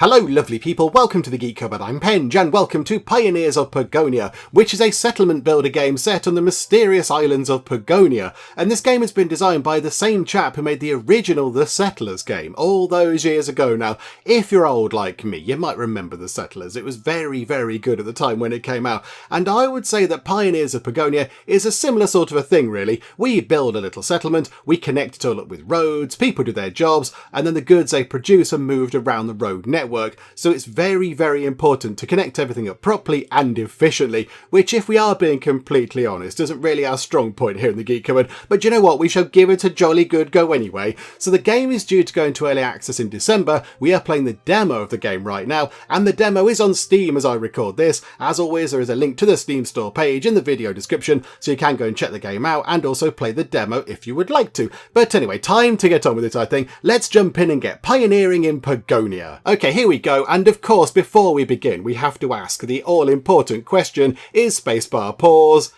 Hello lovely people, welcome to the Geek Cupboard, I'm Penge, and welcome to Pioneers of Pagonia, which is a settlement builder game set on the mysterious islands of Pagonia. And this game has been designed by the same chap who made the original The Settlers game, all those years ago now. If you're old like me, you might remember The Settlers. It was very, very good at the time when it came out. And I would say that Pioneers of Pagonia is a similar sort of a thing really. We build a little settlement, we connect it all up with roads, people do their jobs, and then the goods they produce are moved around the road network. So it's very, very important to connect everything up properly and efficiently, which, if we are being completely honest, isn't really our strong point here in the Geek Cupboard. But you know what? We shall give it a jolly good go anyway. So the game is due to go into early access in December. We are playing the demo of the game right now, and the demo is on Steam as I record this. As always, there is a link to the Steam store page in the video description, so you can go and check the game out and also play the demo if you would like to. But anyway, time to get on with it, I think. Let's jump in and get pioneering in Pagonia. Okay, here we go, and of course before we begin we have to ask the all-important question, is spacebar pause?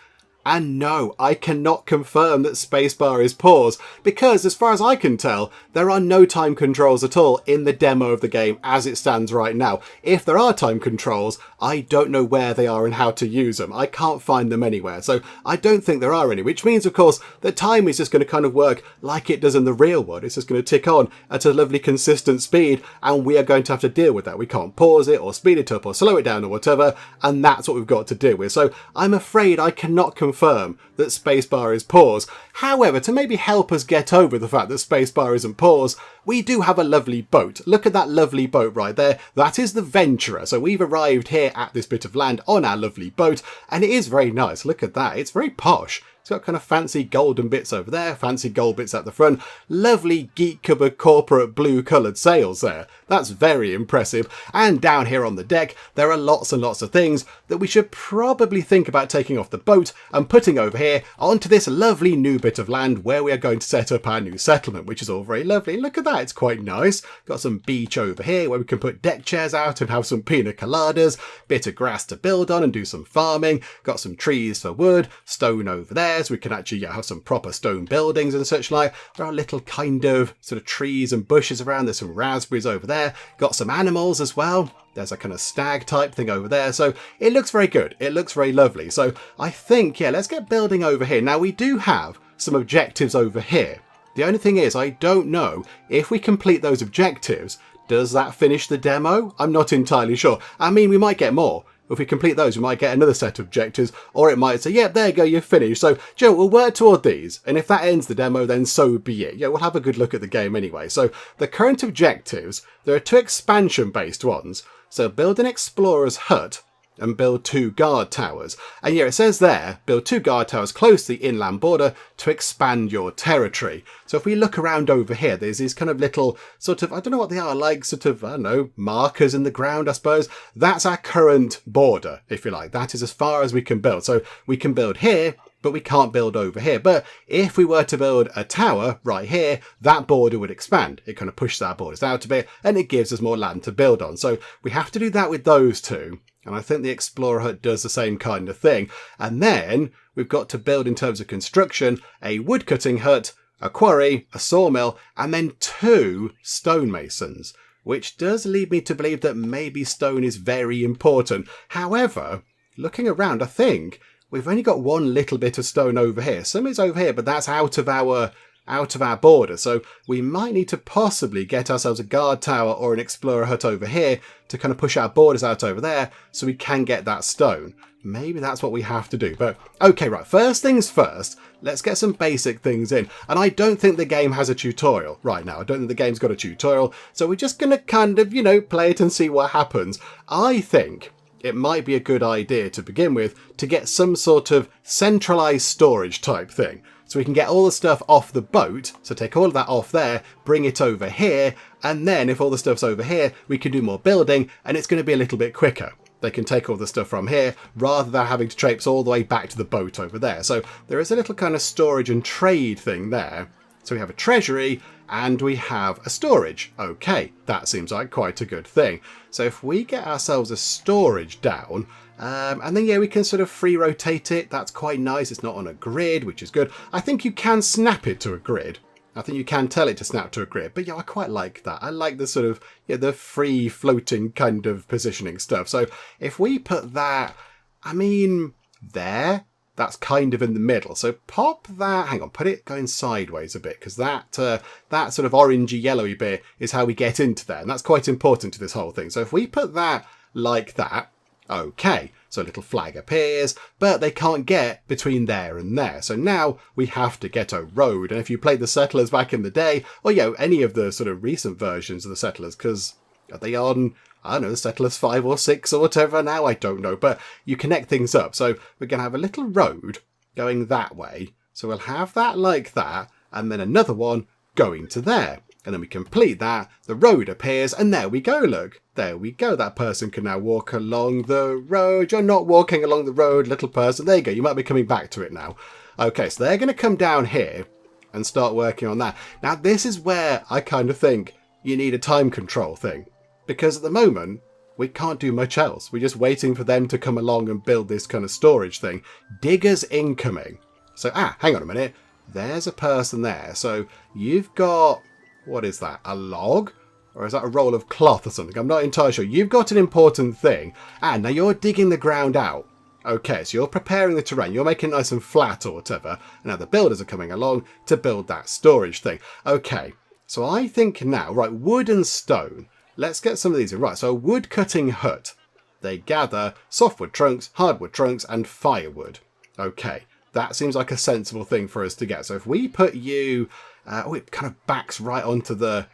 And no, I cannot confirm that spacebar is pause, because as far as I can tell, there are no time controls at all in the demo of the game as it stands right now. If there are time controls, I don't know where they are and how to use them. I can't find them anywhere, so I don't think there are any, which means of course that time is just going to kind of work like it does in the real world. It's just going to tick on at a lovely consistent speed, and we are going to have to deal with that. We can't pause it or speed it up or slow it down or whatever, and that's what we've got to deal with. So I'm afraid I cannot confirm that spacebar is pause. However, to maybe help us get over the fact that spacebar isn't pause, we do have a lovely boat. Look at that lovely boat right there. That is the Venturer. So we've arrived here at this bit of land on our lovely boat, and it is very nice. Look at that. It's very posh. It's got kind of fancy golden bits over there, fancy gold bits at the front, lovely Geek Cupboard corporate blue coloured sails there. That's very impressive. And down here on the deck, there are lots and lots of things that we should probably think about taking off the boat and putting over here onto this lovely new bit of land where we are going to set up our new settlement, which is all very lovely. Look at that, it's quite nice. Got some beach over here where we can put deck chairs out and have some pina coladas, bit of grass to build on and do some farming. Got some trees for wood, stone over there, so we can actually have some proper stone buildings and such like. There are little kind of sort of trees and bushes around. There's some raspberries over there. Got some animals as well. There's a kind of stag type thing over there. So it looks very good. It looks very lovely. So I think, yeah, let's get building over here. Now we do have some objectives over here. The only thing is, I don't know if we complete those objectives, does that finish the demo? I'm not entirely sure. I mean, we might get more. If we complete those, we might get another set of objectives, or it might say, yep, there you go, you're finished. So, Joe, we'll work toward these, and if that ends the demo, then so be it. Yeah, we'll have a good look at the game anyway. So, the current objectives, there are 2 expansion-based ones. So, build an explorer's hut, and build 2 guard towers. And yeah, it says there, build 2 guard towers close to the inland border to expand your territory. So if we look around over here, there's these kind of little sort of, I don't know what they are, like sort of, I don't know, markers in the ground, I suppose. That's our current border, if you like. That is as far as we can build. So we can build here, but we can't build over here. But if we were to build a tower right here, that border would expand. It kind of pushes our borders out a bit, and it gives us more land to build on. So we have to do that with those 2. And I think the Explorer Hut does the same kind of thing. And then we've got to build, in terms of construction, a woodcutting hut, a quarry, a sawmill, and then 2 stonemasons, which does lead me to believe that maybe stone is very important. However, looking around, I think we've only got 1 little bit of stone over here. Some is over here, but that's out of our border, so we might need to possibly get ourselves a guard tower or an explorer hut over here to kind of push our borders out over there so we can get that stone. Maybe that's what we have to do. But okay, right, first things first, let's get some basic things in. And I don't think the game has a tutorial right now. I don't think the game's got a tutorial, so we're just going to kind of, you know, play it and see what happens. I think it might be a good idea to begin with to get some sort of centralized storage type thing. So we can get all the stuff off the boat, so take all of that off there, bring it over here, and then if all the stuff's over here, we can do more building, and it's going to be a little bit quicker. They can take all the stuff from here, rather than having to traipse all the way back to the boat over there. So there is a little kind of storage and trade thing there. So we have a treasury, and we have a storage. Okay, that seems like quite a good thing. So if we get ourselves a storage down, and then yeah, we can sort of free rotate it. That's quite nice. It's not on a grid, which is good. I think you can snap it to a grid. I think you can tell it to snap to a grid, but yeah, I quite like that. I like the sort of, yeah, the free floating kind of positioning stuff. So if we put that, I mean, there, that's kind of in the middle. So pop that, hang on, put it going sideways a bit, because that sort of orangey yellowy bit is how we get into there. And that's quite important to this whole thing. So if we put that like that, okay, so a little flag appears, but they can't get between there and there. So now we have to get a road. And if you played the Settlers back in the day, or any of the sort of recent versions of the Settlers, because are they on, I don't know, Settlers 5 or 6 or whatever now? I don't know, but you connect things up. So we're going to have a little road going that way. So we'll have that like that, and then another one going to there. And then we complete that, the road appears, and there we go, look. There we go, that person can now walk along the road. You're not walking along the road, little person. There you go, you might be coming back to it now. Okay, so they're going to come down here and start working on that. Now, this is where I kind of think you need a time control thing. Because at the moment, we can't do much else. We're just waiting for them to come along and build this kind of storage thing. Diggers incoming. So, hang on a minute. There's a person there. So you've got... what is that? A log? Or is that a roll of cloth or something? I'm not entirely sure. You've got an important thing. And now you're digging the ground out. Okay, so you're preparing the terrain. You're making it nice and flat or whatever. And now the builders are coming along to build that storage thing. Okay, so I think now, right, wood and stone. Let's get some of these in. Right, so a wood cutting hut. They gather softwood trunks, hardwood trunks, and firewood. Okay, that seems like a sensible thing for us to get. So if we put you... it kind of backs right onto the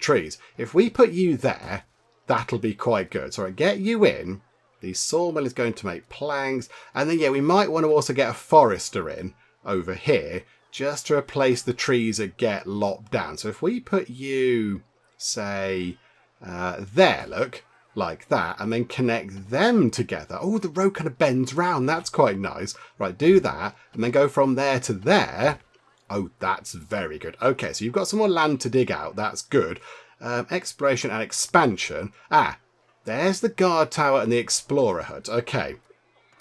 trees. If we put you there, that'll be quite good. So I get you in. The sawmill is going to make planks. And then, yeah, we might want to also get a forester in over here just to replace the trees that get lopped down. So if we put you, say, there, look, like that, and then connect them together. Oh, the road kind of bends round. That's quite nice. Right, do that, and then go from there to there. Oh, that's very good. Okay, so you've got some more land to dig out. That's good. Exploration and expansion. There's the guard tower and the explorer hut. Okay.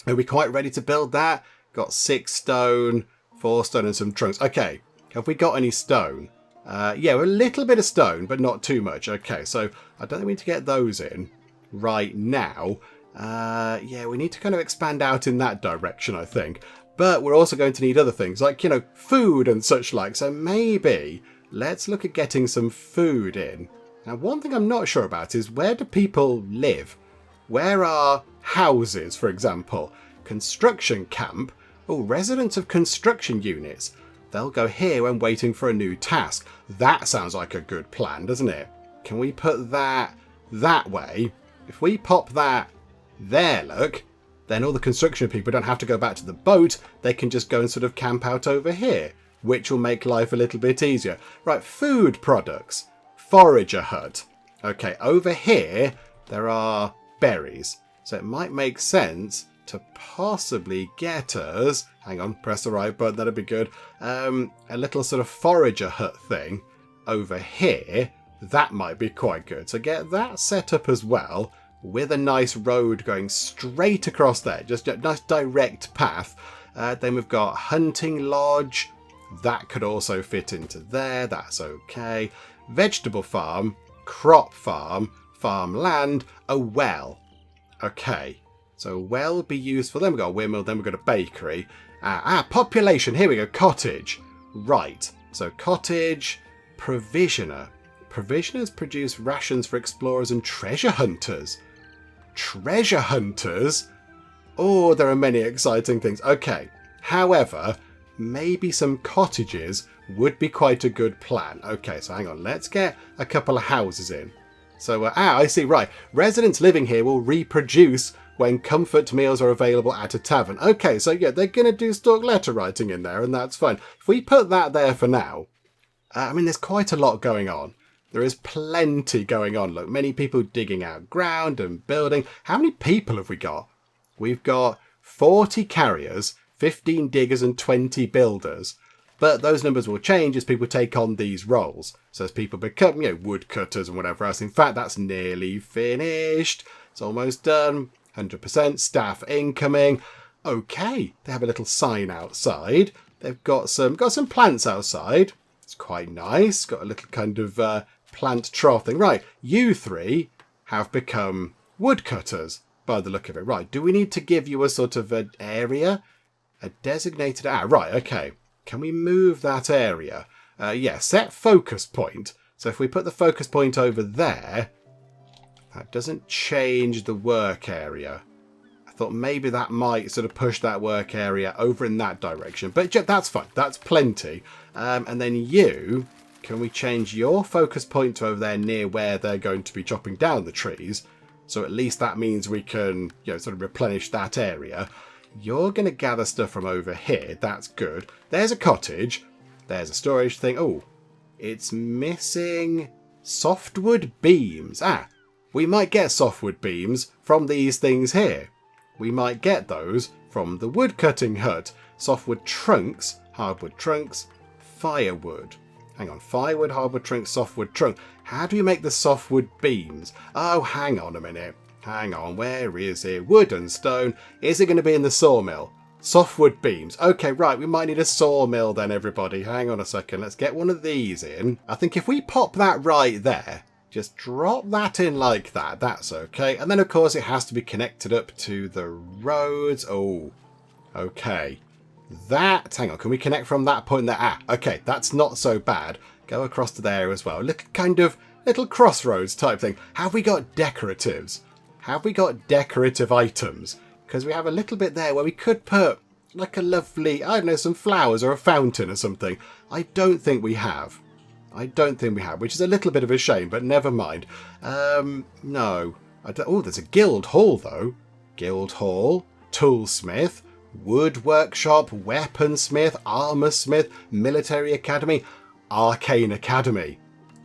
Are we quite ready to build that? Got 6 stone, 4 stone and some trunks. Okay. Have we got any stone? Yeah, a little bit of stone, but not too much. Okay, so I don't think we need to get those in right now. Yeah, we need to kind of expand out in that direction, I think. But we're also going to need other things like, food and such like. So maybe let's look at getting some food in. Now, one thing I'm not sure about is where do people live? Where are houses, for example? Construction camp? Oh, residents of construction units. They'll go here when waiting for a new task. That sounds like a good plan, doesn't it? Can we put that way? If we pop that there, look, then all the construction people don't have to go back to the boat. They can just go and sort of camp out over here, which will make life a little bit easier. Right, food products. Forager hut. Okay, over here, there are berries. So it might make sense to possibly get us, hang on, press the right button, that'd be good, a little sort of forager hut thing over here. That might be quite good. So get that set up as well, with a nice road going straight across there, just a nice direct path. Then we've got hunting lodge. That could also fit into there. That's okay. Vegetable farm, crop farm, farmland, a well. Okay, so a well would be useful. Then we've got a windmill, then we've got a bakery. Population, here we go, cottage. Right, so cottage, provisioner. Provisioners produce rations for explorers and treasure hunters. Treasure hunters? Oh, there are many exciting things. Okay, however, maybe some cottages would be quite a good plan. Okay, so hang on, let's get a couple of houses in. So, I see, right. Residents living here will reproduce when comfort meals are available at a tavern. Okay, so yeah, they're going to do stock letter writing in there, and that's fine. If we put that there for now, I mean, there's quite a lot going on. There is plenty going on. Look, many people digging out ground and building. How many people have we got? We've got 40 carriers, 15 diggers and 20 builders. But those numbers will change as people take on these roles. So as people become, woodcutters and whatever else. In fact, that's nearly finished. It's almost done. 100% staff incoming. Okay, they have a little sign outside. They've got some plants outside. It's quite nice. Got a little kind of plant trough thing. Right, you three have become woodcutters by the look of it. Right, do we need to give you a sort of an area? A designated... right, okay. Can we move that area? Yeah, set focus point. So if we put the focus point over there, that doesn't change the work area. I thought maybe that might sort of push that work area over in that direction. But that's fine. That's plenty. And then you... Can we change your focus point to over there near where they're going to be chopping down the trees? So at least that means we can, sort of replenish that area. You're going to gather stuff from over here. That's good. There's a cottage. There's a storage thing. Oh, it's missing softwood beams. We might get softwood beams from these things here. We might get those from the woodcutting hut. Softwood trunks, hardwood trunks, firewood. Hang on, firewood, hardwood trunk, softwood trunk. How do we make the softwood beams? Oh, hang on a minute. Hang on, where is it? Wood and stone. Is it going to be in the sawmill? Softwood beams. Okay, right, we might need a sawmill then, everybody. Hang on a second, let's get one of these in. I think if we pop that right there, just drop that in like that, that's okay. And then, of course, it has to be connected up to the roads. Oh, okay. Hang on, can we connect from that point there? Okay, that's not so bad. Go across to there as well. Little crossroads type thing. Have we got decoratives? Have we got decorative items? Because we have a little bit there where we could put like a lovely, I don't know, some flowers or a fountain or something. I don't think we have. Which is a little bit of a shame, but never mind. No. Oh, there's a guild hall though. Guild hall, toolsmith, wood workshop, weaponsmith, armorsmith, military academy, arcane academy.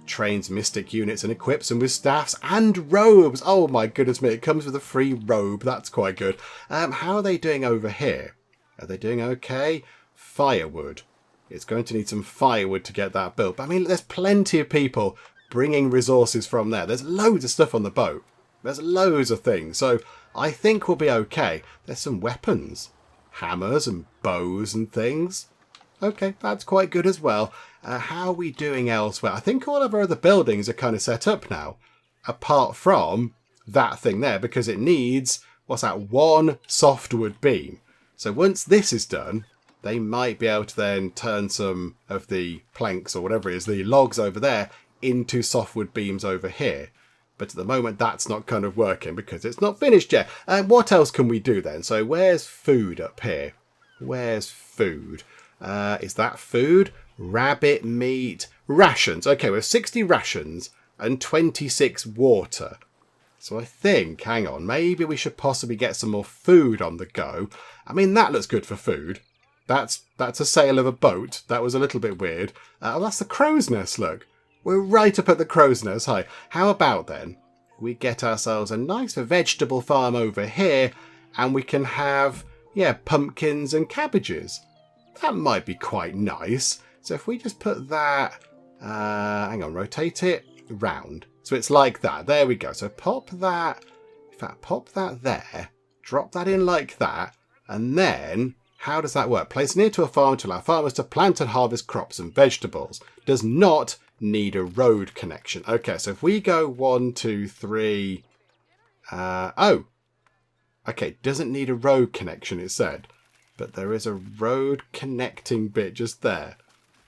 Trains mystic units and equips them with staffs and robes. Oh my goodness me, it comes with a free robe. That's quite good. How are they doing over here? Are they doing okay? Firewood. It's going to need some firewood to get that built. But I mean, there's plenty of people bringing resources from there. There's loads of stuff on the boat. There's loads of things. So I think we'll be okay. There's some weapons. Hammers and bows and things. Okay, that's quite good as well. How are we doing elsewhere? I think all of our other buildings are kind of set up now. Apart from that thing there, because it needs, what's that, one softwood beam. So once this is done, they might be able to then turn some of the planks or whatever it is, the logs over there, into softwood beams over here. But at the moment, that's not kind of working because it's not finished yet. What else can we do then? So where's food up here? Where's food? Is that food? Rabbit meat. Rations. Okay, we have 60 rations and 26 water. So I think, hang on, maybe we should possibly get some more food on the go. I mean, that looks good for food. That's a sail of a boat. That was a little bit weird. Oh, that's the crow's nest, look. We're right up at the crow's nest. Hi. How about then we get ourselves a nice vegetable farm over here and we can have, pumpkins and cabbages. That might be quite nice. So if we just put that, hang on, rotate it round. So it's like that. There we go. So pop that, in fact, pop that there, drop that in like that. And then how does that work? Place near to a farm to allow farmers to plant and harvest crops and vegetables. Does not need a road connection. Okay, so if we go 1, 2, 3... okay, doesn't need a road connection, it said. But there is a road connecting bit just there.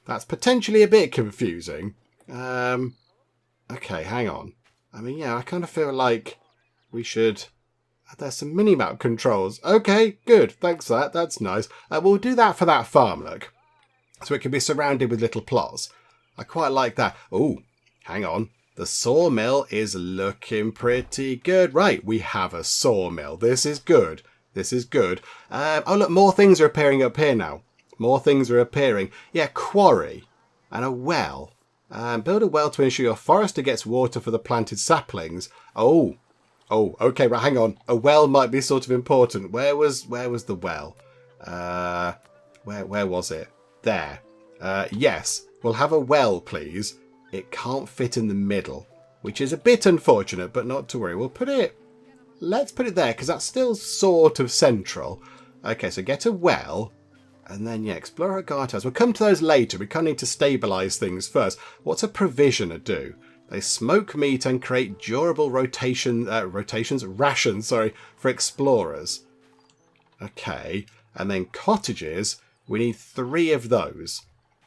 That's potentially a bit confusing. Okay, hang on. I mean, I kind of feel like we should... There's some mini-map controls. Okay, good. Thanks for that. That's nice. We'll do that for that farm, look. So it can be surrounded with little plots. I quite like that. Oh, hang on. The sawmill is looking pretty good. Right, we have a sawmill. This is good. This is good. Oh, look, more things are appearing up here now. More things are appearing. Yeah, quarry and a well. Build a well to ensure your forester gets water for the planted saplings. Oh, okay, right, hang on. A well might be sort of important. Where was the well? Where was it? There. Yes, we'll have a well, please. It can't fit in the middle, which is a bit unfortunate, but not to worry. Let's put it there, because that's still sort of central. Okay, so get a well. And then, yeah, Explorer Guardhouse. We'll come to those later. We kind of need to stabilise things first. What's a provisioner do? They smoke meat and create durable rations, for explorers. Okay. And then cottages. We need 3 of those.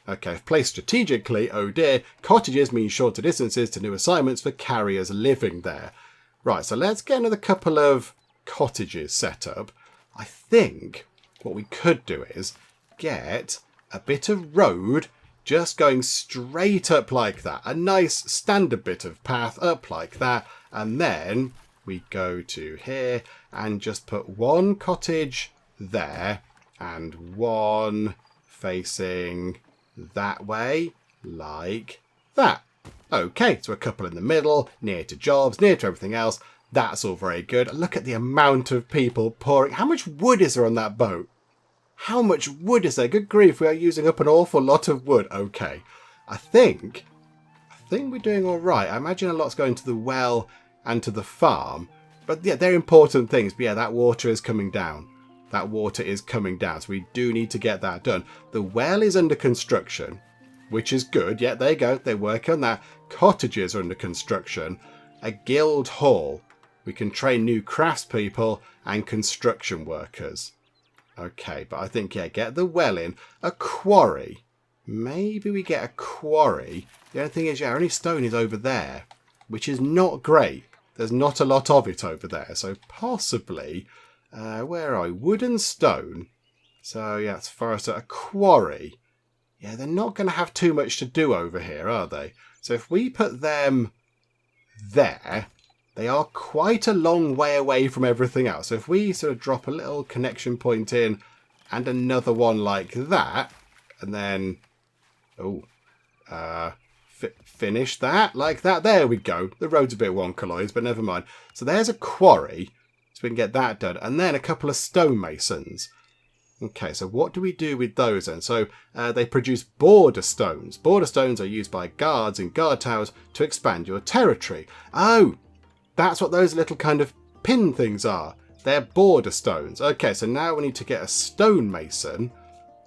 Okay, if placed strategically, oh dear, cottages mean shorter distances to new assignments for carriers living there. Right, so let's get another couple of cottages set up. I think what we could do is get a bit of road just going straight up like that. A nice standard bit of path up like that. And then we go to here and just put 1 cottage there and 1 facing that way like that. Okay, so a couple in the middle, near to jobs, near to everything else. That's all very good. Look at the amount of people pouring. How much wood is there on that boat? How much wood is there? Good grief, we are using up an awful lot of wood. Okay, I think we're doing all right. I imagine a lot's going to the well and to the farm. But yeah, they're important things. But yeah, that water is coming down. That water is coming down. So we do need to get that done. The well is under construction, which is good. Yeah, there you go. They work on that. Cottages are under construction. A guild hall. We can train new craftspeople and construction workers. Okay, but I think, yeah, get the well in. A quarry. Maybe we get a quarry. The only thing is, yeah, only stone is over there, which is not great. There's not a lot of it over there. So possibly, where are we? Wood and stone. So, yeah, as far as a quarry. Yeah, they're not going to have too much to do over here, are they? So if we put them there, they are quite a long way away from everything else. So if we sort of drop a little connection point in and another one like that, and then, finish that like that. There we go. The road's a bit wonkaloid, but never mind. So there's a quarry, so we can get that done. And then a couple of stonemasons. Okay, so what do we do with those then? So they produce border stones. Border stones are used by guards in guard towers to expand your territory. Oh, that's what those little kind of pin things are. They're border stones. Okay, so now we need to get a stonemason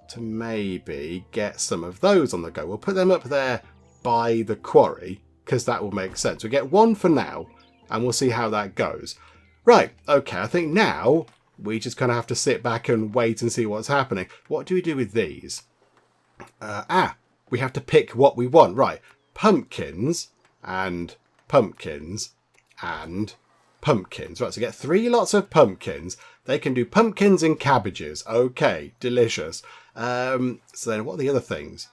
to maybe get some of those on the go. We'll put them up there by the quarry, because that will make sense. We get 1 for now, and we'll see how that goes. Right, okay, I think now we just kind of have to sit back and wait and see what's happening. What do we do with these? We have to pick what we want. Right, pumpkins and pumpkins and pumpkins. Right, so get 3 lots of pumpkins. They can do pumpkins and cabbages. Okay, delicious. So then what are the other things?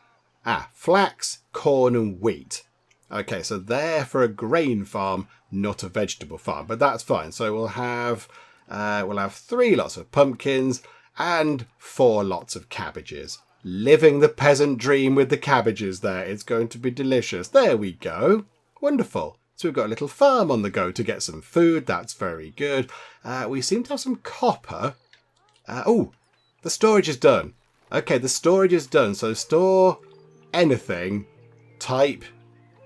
Flax, corn and wheat. Okay, so they're for a grain farm, not a vegetable farm, but that's fine. So we'll have 3 lots of pumpkins and 4 lots of cabbages. Living the peasant dream with the cabbages there. It's going to be delicious. There we go. Wonderful. So we've got a little farm on the go to get some food. That's very good. We seem to have some copper. The storage is done. Okay, the storage is done. So store anything, type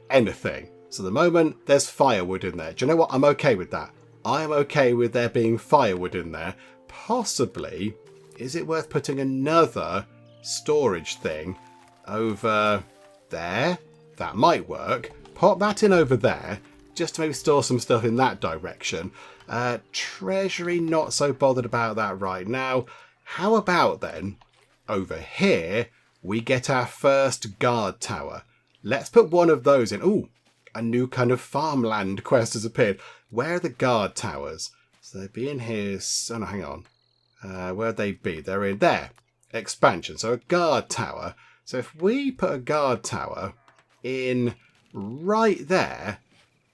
anything. So at the moment, there's firewood in there. Do you know what? I'm okay with that. I am okay with there being firewood in there. Possibly, is it worth putting another storage thing over there? That might work. Pop that in over there, just to maybe store some stuff in that direction. Treasury, not so bothered about that right now. How about then, over here, we get our first guard tower. Let's put one of those in. Ooh, a new kind of farmland quest has appeared. Where are the guard towers? So they'd be in here. Oh, no, hang on. Where'd they be? They're in there. Expansion. So a guard tower. So if we put a guard tower in right there,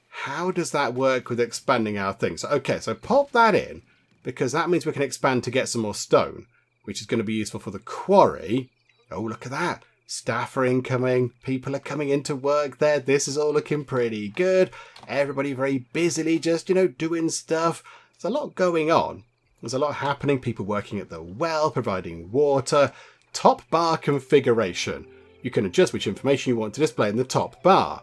how does that work with expanding our things? So, okay, so pop that in, because that means we can expand to get some more stone, which is going to be useful for the quarry. Oh, look at that. Staff are incoming. People are coming into work there. This is all looking pretty good. Everybody very busily just, doing stuff. There's a lot going on. There's a lot happening. People working at the well, providing water. Top bar configuration. You can adjust which information you want to display in the top bar.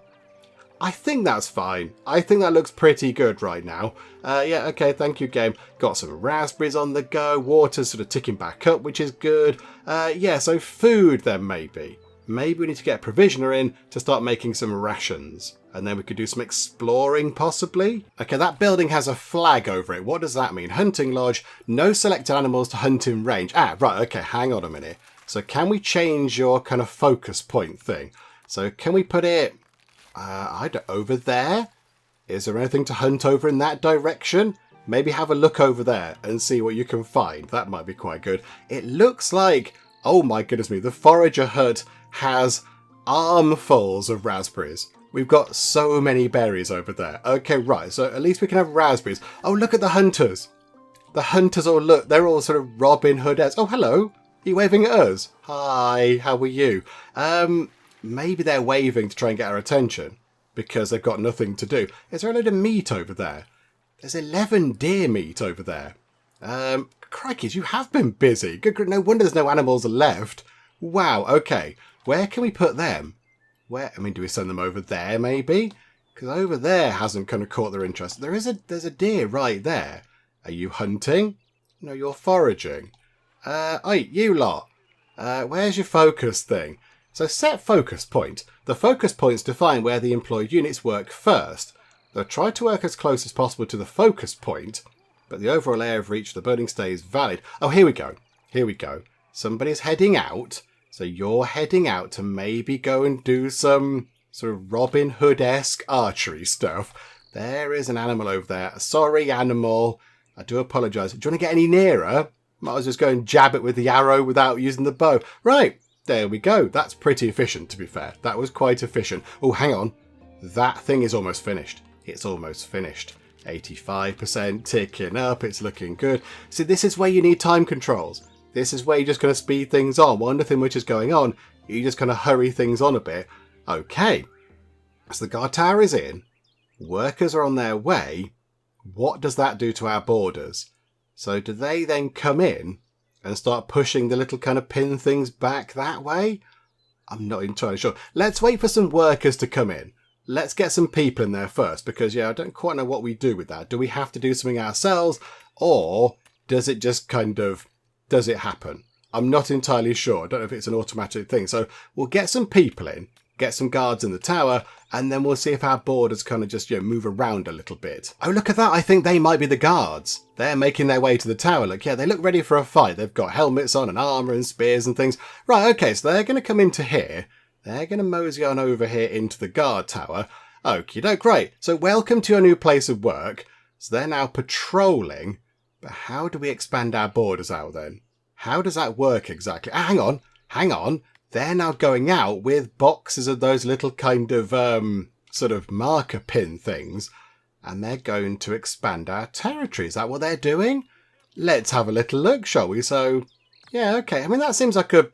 I think that's fine. I think that looks pretty good right now. Yeah, okay, thank you, game. Got some raspberries on the go. Water's sort of ticking back up, which is good. Yeah, so food then maybe. Maybe we need to get a provisioner in to start making some rations. And then we could do some exploring, possibly. Okay, that building has a flag over it. What does that mean? Hunting lodge. No selected animals to hunt in range. Ah, right, okay, hang on a minute. So can we change your kind of focus point thing? So can we put it... over there? Is there anything to hunt over in that direction? Maybe have a look over there and see what you can find. That might be quite good. It looks like, oh my goodness me, the forager hut has armfuls of raspberries. We've got so many berries over there. Okay, right, so at least we can have raspberries. Oh, look at the hunters. The hunters all look, they're all sort of Robin Hood-esque. Oh, hello. Are you waving at us? Hi, how are you? Maybe they're waving to try and get our attention because they've got nothing to do. Is there a load of meat over there? There's 11 deer meat over there. Crikeys, you have been busy. Good, no wonder there's no animals left. Wow, okay. Where can we put them? Where? I mean, do we send them over there maybe? Because over there hasn't kind of caught their interest. There's a deer right there. Are you hunting? No, you're foraging. Oi, you lot. Where's your focus thing? So set focus point. The focus points define where the employed units work first. They'll try to work as close as possible to the focus point, but the overall area of each of the building stays valid. Oh, here we go. Here we go. Somebody's heading out. So you're heading out to maybe go and do some sort of Robin Hood-esque archery stuff. There is an animal over there. Sorry, animal. I do apologise. Do you want to get any nearer? Might as well just go and jab it with the arrow without using the bow. Right. There we go. That's pretty efficient, to be fair. That was quite efficient. Oh, hang on. That thing is almost finished. It's almost finished. 85% ticking up. It's looking good. See, this is where you need time controls. This is where you're just going to speed things on. While nothing much is going on, you just kind of hurry things on a bit. Okay. So the guard tower is in. Workers are on their way. What does that do to our borders? So do they then come in and start pushing the little kind of pin things back that way? I'm not entirely sure. Let's wait for some workers to come in. Let's get some people in there first, because, yeah, I don't quite know what we do with that. Do we have to do something ourselves, or does it just kind of, does it happen? I'm not entirely sure. I don't know if it's an automatic thing. So we'll get some people in, get some guards in the tower, and then we'll see if our borders kind of just, move around a little bit. Oh, look at that. I think they might be the guards. They're making their way to the tower. Look, yeah, they look ready for a fight. They've got helmets on and armour and spears and things. Right, okay, so they're going to come into here. They're going to mosey on over here into the guard tower. Okie doke, great. So welcome to your new place of work. So they're now patrolling. But how do we expand our borders out then? How does that work exactly? Hang on. They're now going out with boxes of those little kind of sort of marker pin things. And they're going to expand our territory. Is that what they're doing? Let's have a little look, shall we? So, yeah, okay. I mean, that seems like a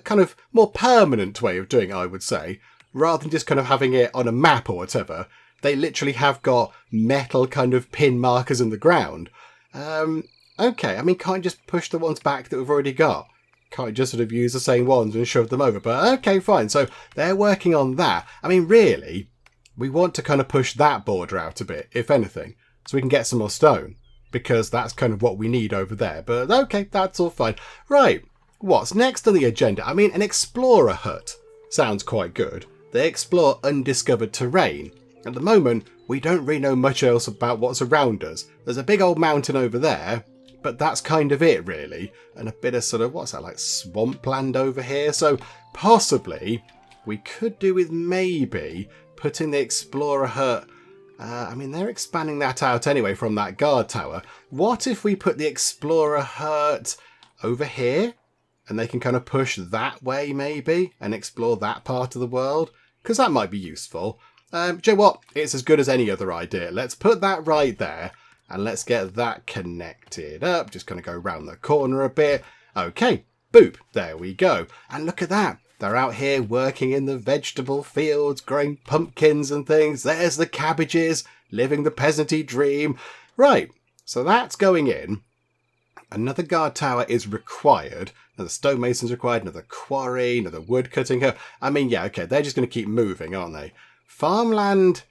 kind of more permanent way of doing it, I would say. Rather than just kind of having it on a map or whatever. They literally have got metal kind of pin markers in the ground. Okay, I mean, can't you just push the ones back that we've already got? Can't you just sort of use the same ones and shove them over? But okay, fine. So they're working on that. I mean, really, we want to kind of push that border out a bit, if anything, so we can get some more stone, because that's kind of what we need over there. But okay, that's all fine. Right, what's next on the agenda? I mean, an explorer hut sounds quite good. They explore undiscovered terrain. At the moment, we don't really know much else about what's around us. There's a big old mountain over there, but that's kind of it, really. And a bit of sort of, what's that, like swampland over here? So possibly we could do with maybe putting the explorer hut... I mean, they're expanding that out anyway from that guard tower. What if we put the explorer hut over here? And they can kind of push that way, maybe, and explore that part of the world? Because that might be useful. Do you know what? It's as good as any other idea. Let's put that right there. And let's get that connected up. Just going to go around the corner a bit. Okay, boop. There we go. And look at that. They're out here working in the vegetable fields, growing pumpkins and things. There's the cabbages, living the peasanty dream. Right, so that's going in. Another guard tower is required. Another stonemason's required, another quarry, another woodcutting. I mean, yeah, okay, they're just going to keep moving, aren't they? Farmland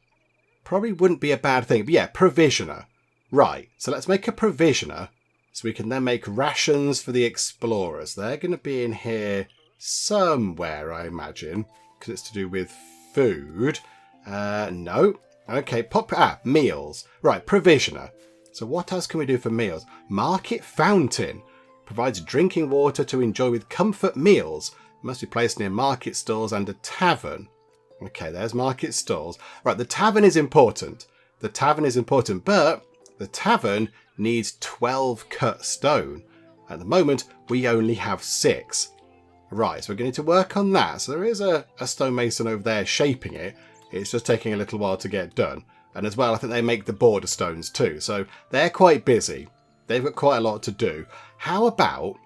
probably wouldn't be a bad thing. But yeah, provisioner. Right, so let's make a provisioner so we can then make rations for the explorers. They're going to be in here somewhere, I imagine, because it's to do with food. No. Okay, meals. Right, provisioner. So what else can we do for meals? Market fountain. Provides drinking water to enjoy with comfort meals. Must be placed near market stalls and a tavern. Okay, there's market stalls. Right, the tavern is important. The tavern is important, but the tavern needs 12 cut stone. At the moment, we only have 6. Right, so we're going to need to work on that. So there is a stonemason over there shaping it. It's just taking a little while to get done. And as well, I think they make the border stones too. So they're quite busy. They've got quite a lot to do. How about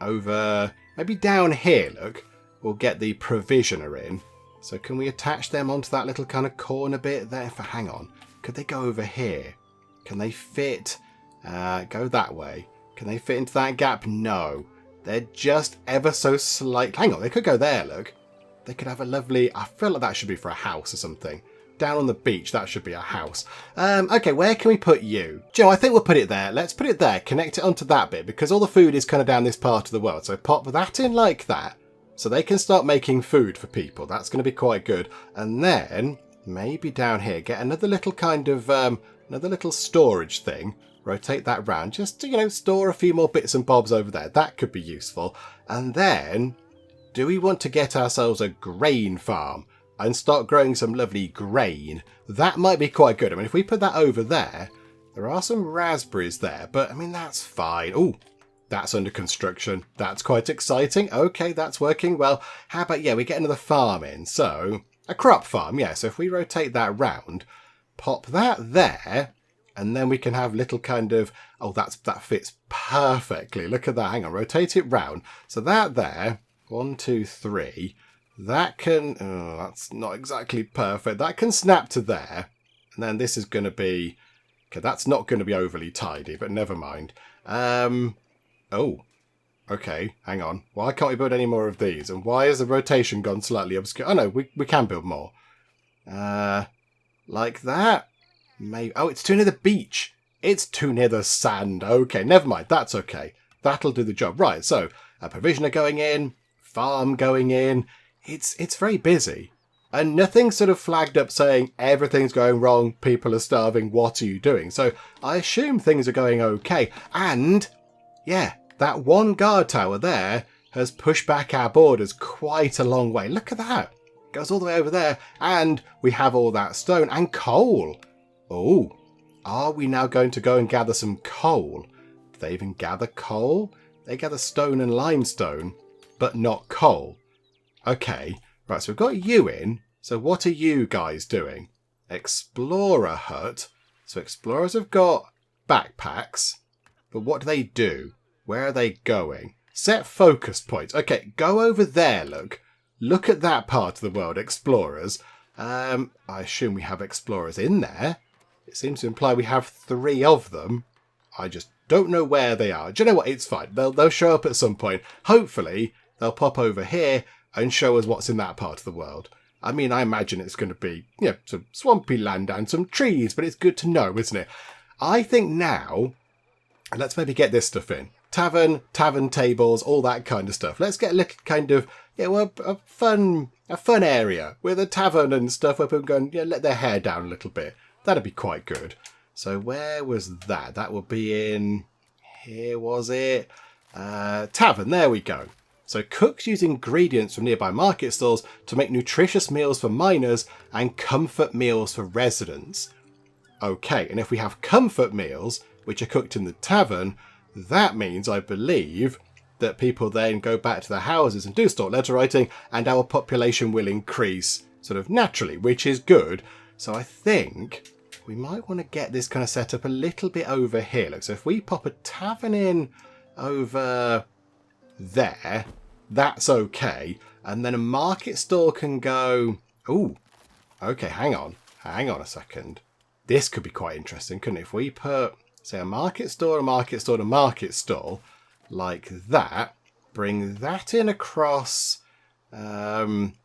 over, maybe down here, look, we'll get the provisioner in. So can we attach them onto that little kind of corner bit there? Hang on. Could they go over here? Can they fit? Go that way. Can they fit into that gap? No. They're just ever so slight. Hang on, they could go there, look. They could have a lovely... I feel like that should be for a house or something. Down on the beach, that should be a house. Okay, where can we put you? Joe, I think we'll put it there. Let's put it there. Connect it onto that bit because all the food is kind of down this part of the world. So pop that in like that. So they can start making food for people. That's going to be quite good. And then maybe down here, get another little kind of... another little storage thing. Rotate that round just to, you know, store a few more bits and bobs over there. That could be useful. And then, do we want to get ourselves a grain farm and start growing some lovely grain? That might be quite good. I mean, if we put that over there, there are some raspberries there, but I mean, that's fine. Oh, that's under construction. That's quite exciting. Okay, that's working well. How about, yeah, we get another farm in. So, a crop farm, yeah. So if we rotate that round, pop that there, and then we can have little kind of... Oh, that fits perfectly. Look at that. Hang on, rotate it round. So that there, 1, 2, 3, that can... Oh, that's not exactly perfect. That can snap to there. And then this is going to be... Okay, that's not going to be overly tidy, but never mind. Oh, okay, hang on. Why can't we build any more of these? And why has the rotation gone slightly obscure? Oh, no, we can build more. Like that. Maybe. Oh, it's too near the beach. It's too near the sand. Okay, never mind. That's okay. That'll do the job. Right, so a provisioner going in, farm going in. It's very busy. And nothing's sort of flagged up saying everything's going wrong, people are starving, what are you doing? So I assume things are going okay. And, yeah, that one guard tower there has pushed back our borders quite a long way. Look at that. Goes all the way over there. And we have all that stone and coal. Oh, are we now going to go and gather some coal? Do they even gather coal? They gather stone and limestone, but not coal. Okay, right, so we've got you in. So what are you guys doing? Explorer hut. So explorers have got backpacks, but what do they do? Where are they going? Set focus points. Okay, go over there, look. Look at that part of the world, explorers. I assume we have explorers in there. It seems to imply we have 3 of them. I just don't know where they are. Do you know what? It's fine. They'll show up at some point. Hopefully, they'll pop over here and show us what's in that part of the world. I mean, I imagine it's going to be, you know, some swampy land and some trees, but it's good to know, isn't it? I think now, let's maybe get this stuff in. Tavern tables, all that kind of stuff. Let's get a little kind of, yeah, well, a fun area with a tavern and stuff up and going, yeah, let their hair down a little bit. That'd be quite good. So where was that? That will be in here, was it? Tavern, there we go. So cooks use ingredients from nearby market stalls to make nutritious meals for miners and comfort meals for residents. Okay, and if we have comfort meals, which are cooked in the tavern, that means, I believe, that people then go back to their houses and do start letter writing, and our population will increase sort of naturally, which is good. So I think we might want to get this kind of set up a little bit over here. Look, so if we pop a tavern in over there, that's okay. And then a market stall can go... Ooh, okay, hang on a second. This could be quite interesting, couldn't it? If we put, say, a market stall, a market stall, a market stall, like that, bring that in across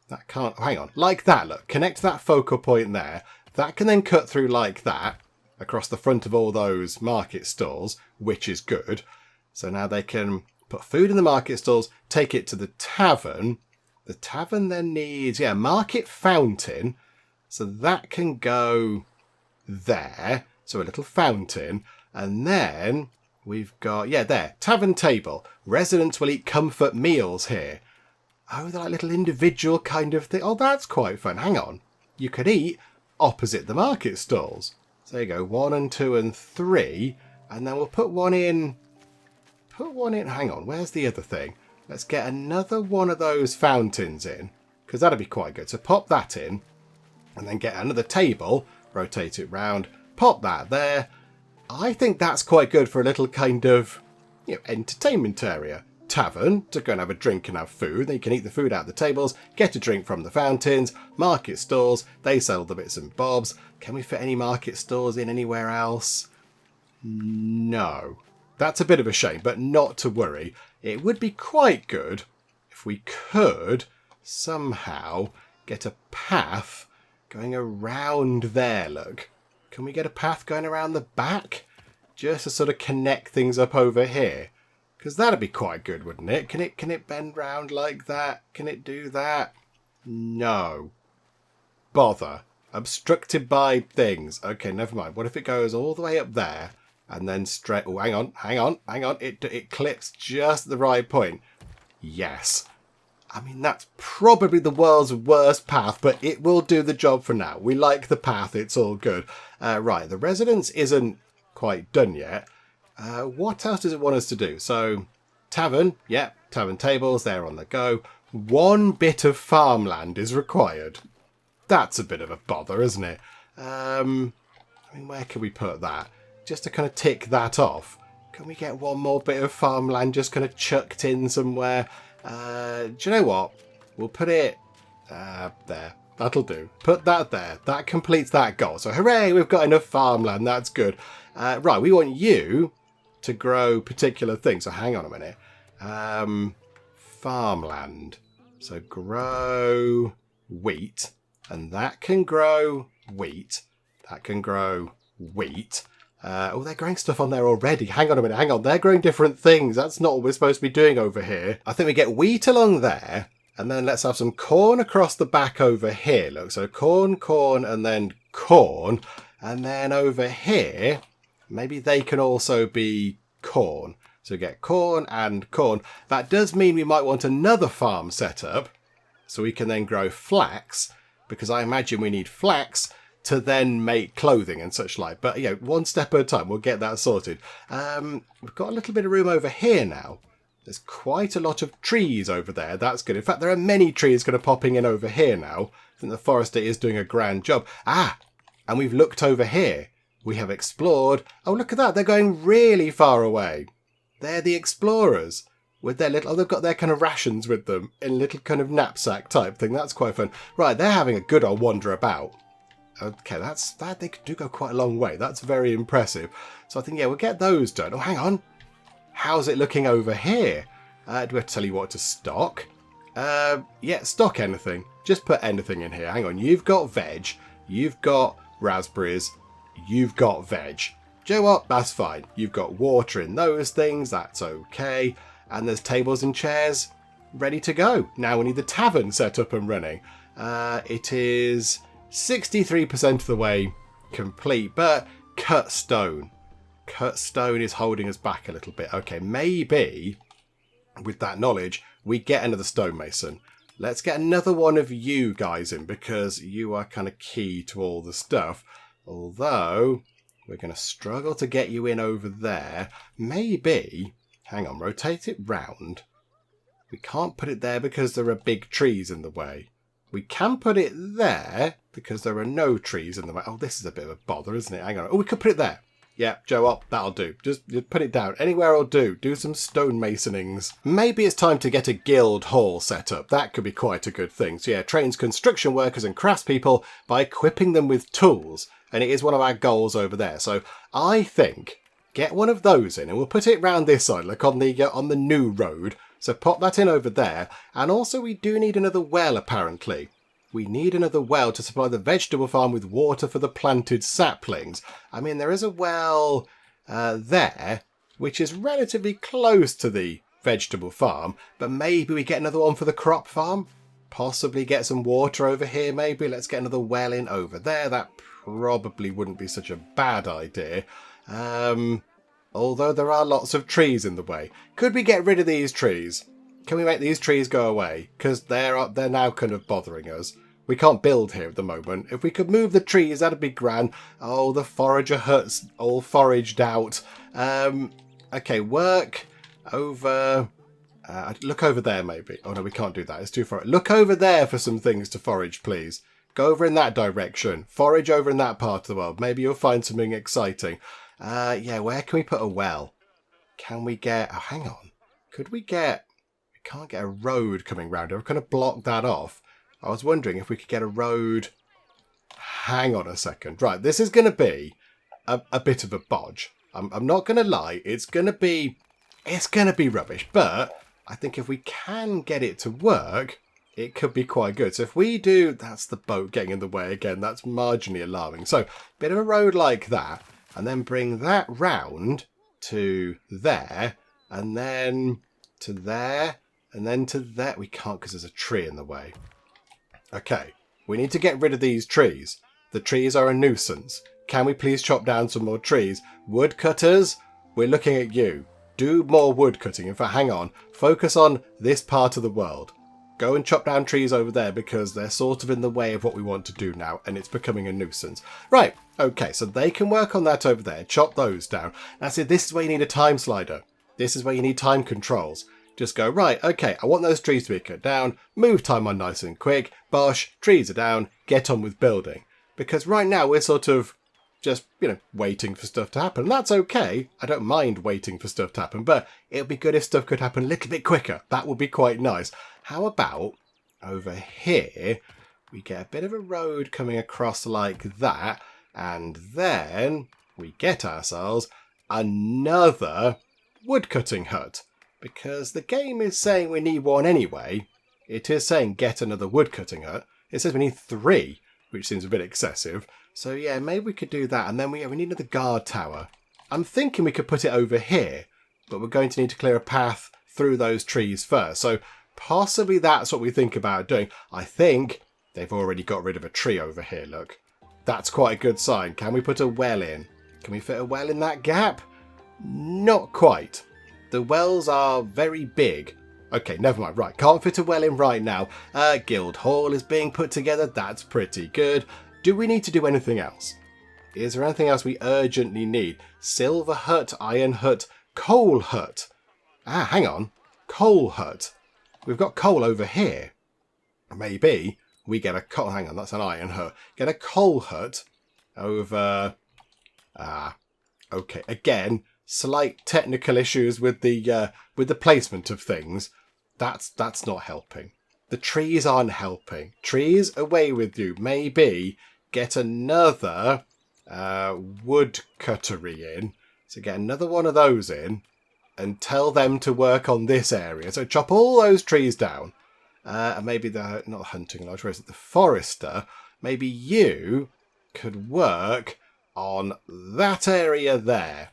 That can't... hang on. Like that, look. Connect that focal point there. That can then cut through like that across the front of all those market stalls, which is good. So now they can put food in the market stalls, take it to the tavern. The tavern then needs, market fountain. So that can go there. So a little fountain. And then we've got, there, tavern table. Residents will eat comfort meals here. Oh, they're like little individual kind of thing. Oh, that's quite fun. Hang on. You could eat opposite the market stalls. So there you go. 1 and 2 and 3. And then we'll put one in. Hang on. Where's the other thing? Let's get another one of those fountains in. Because that'd be quite good. So pop that in. And then get another table. Rotate it round. Pop that there. I think that's quite good for a little kind of, entertainment area. Tavern, to go and have a drink and have food. Then you can eat the food out of the tables, get a drink from the fountains. Market stalls, they sell the bits and bobs. Can we fit any market stalls in anywhere else? No. That's a bit of a shame, but not to worry. It would be quite good if we could somehow get a path going around there, look. Can we get a path going around the back? Just to sort of connect things up over here. Because that'd be quite good, wouldn't it? Can it bend round like that? Can it do that? No. Bother. Obstructed by things. Okay, never mind. What if it goes all the way up there and then straight... oh, hang on. It clips just the right point. Yes. I mean, that's probably the world's worst path, but it will do the job for now. We like the path. It's all good. Right, the residence isn't quite done yet. What else does it want us to do? So, tavern, tavern tables, they're on the go. 1 bit of farmland is required. That's a bit of a bother, isn't it? I mean, where can we put that? Just to kind of tick that off. Can we get 1 more bit of farmland just kind of chucked in somewhere? Do you know what? We'll put it there. That'll do. Put that there. That completes that goal. So, hooray, we've got enough farmland. That's good. Right, we want you to grow particular things. So hang on a minute. Farmland. So grow wheat. And that can grow wheat. That can grow wheat. Oh, they're growing stuff on there already. Hang on a minute. Hang on. They're growing different things. That's not what we're supposed to be doing over here. I think we get wheat along there. And then let's have some corn across the back over here. Look, so corn, and then corn. And then over here... maybe they can also be corn. So get corn and corn. That does mean we might want another farm set up. So we can then grow flax. Because I imagine we need flax to then make clothing and such like. But, 1 step at a time. We'll get that sorted. We've got a little bit of room over here now. There's quite a lot of trees over there. That's good. In fact, there are many trees kind of popping in over here now. I think the forester is doing a grand job. And we've looked over here. We have explored. Oh, look at that. They're going really far away. They're the explorers with their little... oh, they've got their kind of rations with them in a little kind of knapsack type thing. That's quite fun. Right, they're having a good old wander about. Okay, that they do go quite a long way. That's very impressive. So I think, we'll get those done. Oh, hang on. How's it looking over here? Do we have to tell you what to stock? Stock anything. Just put anything in here. Hang on. You've got veg. You've got raspberries. You've got veg. Do you know what? That's fine. You've got water in those things. That's okay. And there's tables and chairs ready to go. Now we need the tavern set up and running. It is 63% of the way complete, but cut stone. Cut stone is holding us back a little bit. Okay, maybe with that knowledge, we get another stonemason. Let's get another one of you guys in because you are kind of key to all the stuff. Although, we're going to struggle to get you in over there. Maybe, hang on, rotate it round. We can't put it there because there are big trees in the way. We can put it there because there are no trees in the way. Oh, this is a bit of a bother, isn't it? Hang on. Oh, we could put it there. Yeah, Joe, up. That'll do. Just put it down. Anywhere will do. Do some stonemasonings. Maybe it's time to get a guild hall set up. That could be quite a good thing. So trains construction workers and craftspeople by equipping them with tools. And it is one of our goals over there. So I think get one of those in and we'll put it round this side, like on the new road. So pop that in over there. And also we do need another well, apparently. We need another well to supply the vegetable farm with water for the planted saplings. I mean, there is a well there, which is relatively close to the vegetable farm. But maybe we get another one for the crop farm. Possibly get some water over here, maybe. Let's get another well in over there. That probably wouldn't be such a bad idea. Although there are lots of trees in the way. Could we get rid of these trees? Can we make these trees go away? Because they're now kind of bothering us. We can't build here at the moment. If we could move the trees, that'd be grand. Oh, the forager hut's all foraged out. Okay, work over... look over there, maybe. Oh, no, we can't do that. It's too far. Look over there for some things to forage, please. Go over in that direction. Forage over in that part of the world. Maybe you'll find something exciting. Yeah, where can we put a well? Can we get... Oh, hang on. Could we get... We can't get a road coming round. I've kind of blocked that off. I was wondering if we could get a road... Hang on a second. Right, this is going to be a bit of a bodge. I'm not going to lie. It's going to be rubbish. But I think if we can get it to work, it could be quite good. So if we do... That's the boat getting in the way again. That's marginally alarming. So, bit of a road like that. And then bring that round to there. And then to there. And then to there. We can't because there's a tree in the way. Okay. We need to get rid of these trees. The trees are a nuisance. Can we please chop down some more trees? Woodcutters, we're looking at you. Do more wood cutting. In fact, hang on. Focus on this part of the world. Go and chop down trees over there because they're sort of in the way of what we want to do now and it's becoming a nuisance. Right, okay, so they can work on that over there. Chop those down. That's it. This is where you need a time slider. This is where you need time controls. Just go, right, okay, I want those trees to be cut down. Move time on nice and quick. Bosh, trees are down. Get on with building. Because right now we're sort of just, waiting for stuff to happen. And that's okay. I don't mind waiting for stuff to happen, but it would be good if stuff could happen a little bit quicker. That would be quite nice. How about over here, we get a bit of a road coming across like that, and then we get ourselves another woodcutting hut. Because the game is saying we need one anyway. It is saying get another woodcutting hut. It says we need 3, which seems a bit excessive. So yeah, maybe we could do that. And then we need another guard tower. I'm thinking we could put it over here, but we're going to need to clear a path through those trees first. So possibly that's what we think about doing. I think they've already got rid of a tree over here, look. That's quite a good sign. Can we put a well in? Can we fit a well in that gap? Not quite. The wells are very big. Okay, never mind. Right, can't fit a well in right now. Guild Hall is being put together. That's pretty good. Do we need to do anything else? Is there anything else we urgently need? Silver hut, iron hut, coal hut. Ah, hang on. Coal hut. We've got coal over here. Maybe we get a coal... Hang on, that's an iron hut. Get a coal hut over... okay. Again, slight technical issues with the placement of things. That's not helping. The trees aren't helping. Trees, away with you. Maybe get another woodcuttery in. So get another one of those in and tell them to work on this area. So chop all those trees down. And maybe the, not the hunting lodge, where is it? The forester. Maybe you could work on that area there.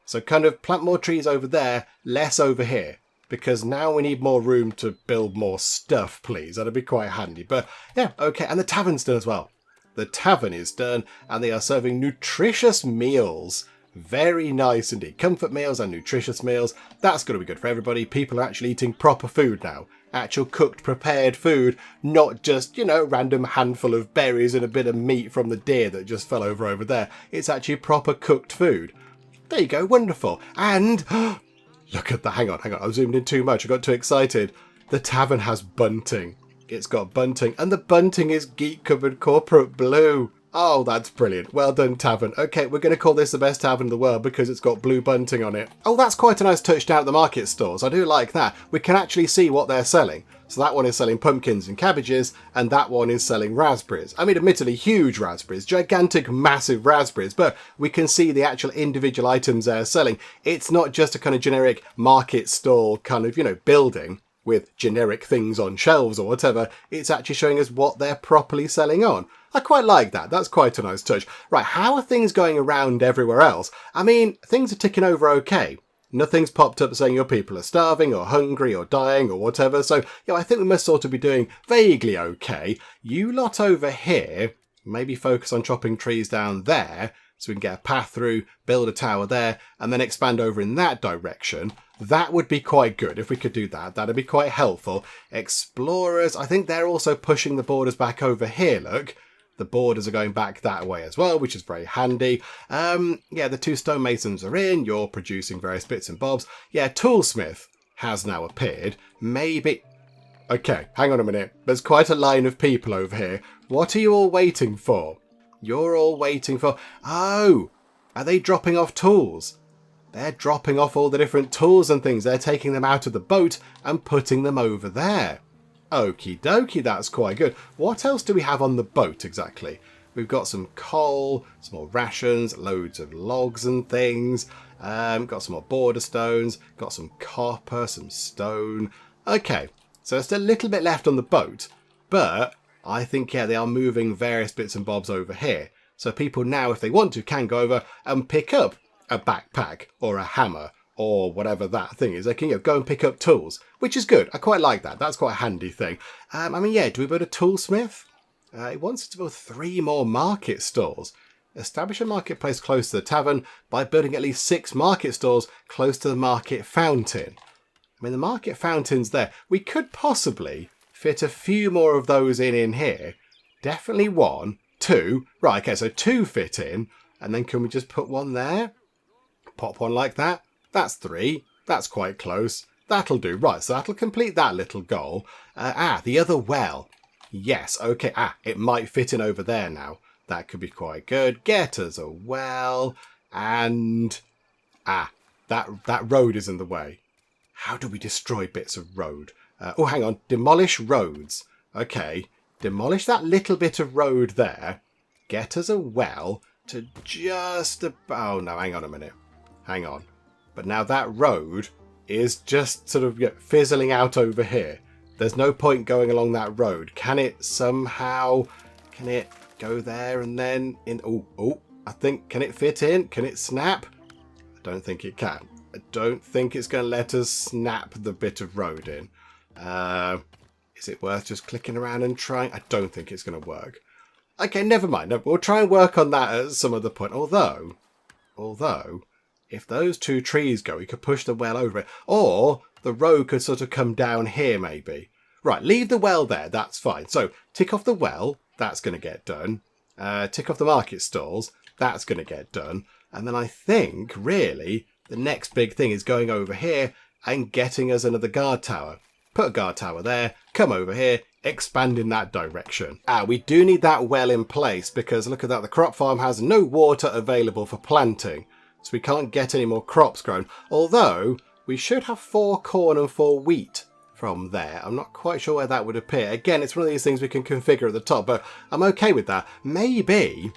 So kind of plant more trees over there, less over here. Because now we need more room to build more stuff, please. That'd be quite handy. But yeah, okay. And the tavern's done as well. The tavern is done and they are serving nutritious meals. Very nice indeed. Comfort meals and nutritious meals. That's going to be good for everybody. People are actually eating proper food now. Actual cooked, prepared food. Not just, random handful of berries and a bit of meat from the deer that just fell over there. It's actually proper cooked food. There you go. Wonderful. And... look at that. Hang on. I zoomed in too much. I got too excited. The tavern has bunting. It's got bunting. And the bunting is Geek Cupboard Corporate Blue. Oh, that's brilliant. Well done, tavern. Okay, we're going to call this the best tavern in the world because it's got blue bunting on it. Oh, that's quite a nice touch down at the market stores. I do like that. We can actually see what they're selling. So that one is selling pumpkins and cabbages, and that one is selling raspberries. I mean, admittedly, huge raspberries, gigantic, massive raspberries, but we can see the actual individual items they're selling. It's not just a kind of generic market stall kind of, building with generic things on shelves or whatever. It's actually showing us what they're properly selling on. I quite like that. That's quite a nice touch. Right, how are things going around everywhere else? I mean, things are ticking over okay. Nothing's popped up saying your people are starving or hungry or dying or whatever. So, I think we must sort of be doing vaguely okay. You lot over here, maybe focus on chopping trees down there so we can get a path through, build a tower there, and then expand over in that direction. That would be quite good if we could do that. That'd be quite helpful. Explorers, I think they're also pushing the borders back over here, look. The borders are going back that way as well, which is very handy. The 2 stonemasons are in. You're producing various bits and bobs. Yeah, toolsmith has now appeared. Maybe... Okay, hang on a minute. There's quite a line of people over here. What are you all waiting for? You're all waiting for... Oh, are they dropping off tools? They're dropping off all the different tools and things. They're taking them out of the boat and putting them over there. Okie dokie, that's quite good. What else do we have on the boat exactly? We've got some coal, some more rations, loads of logs and things. Got some more border stones, got some copper, some stone. Okay, so there's still a little bit left on the boat, but I think, they are moving various bits and bobs over here. So people now, if they want to, can go over and pick up a backpack or a hammer or whatever that thing is. They can go and pick up tools, which is good. I quite like that. That's quite a handy thing. Do we build a toolsmith? It wants us to build 3 more market stalls. Establish a marketplace close to the tavern by building at least 6 market stalls close to the market fountain. The market fountain's there. We could possibly fit a few more of those in here. Definitely 1, 2. Right, okay, so 2 fit in. And then can we just put 1 there? Pop 1 like that. That's 3. That's quite close. That'll do. Right, so that'll complete that little goal. The other well. Yes, okay. It might fit in over there now. That could be quite good. Get us a well. And... that road is in the way. How do we destroy bits of road? Hang on. Demolish roads. Okay. Demolish that little bit of road there. Get us a well to just about... Oh, no, hang on a minute. Hang on. But now that road is just sort of fizzling out over here. There's no point going along that road. Can it somehow... Can it go there and then... I think... Can it fit in? Can it snap? I don't think it can. I don't think it's going to let us snap the bit of road in. Is it worth just clicking around and trying? I don't think it's going to work. Okay, never mind. No, we'll try and work on that at some other point. Although... If those 2 trees go, we could push the well over it. Or the road could sort of come down here, maybe. Right, leave the well there. That's fine. So, tick off the well. That's going to get done. Tick off the market stalls. That's going to get done. And then I think, really, the next big thing is going over here and getting us another guard tower. Put a guard tower there. Come over here. Expand in that direction. We do need that well in place because, look at that, the crop farm has no water available for planting. So we can't get any more crops grown. Although, we should have 4 corn and 4 wheat from there. I'm not quite sure where that would appear. Again, it's one of these things we can configure at the top, but I'm okay with that. Maybe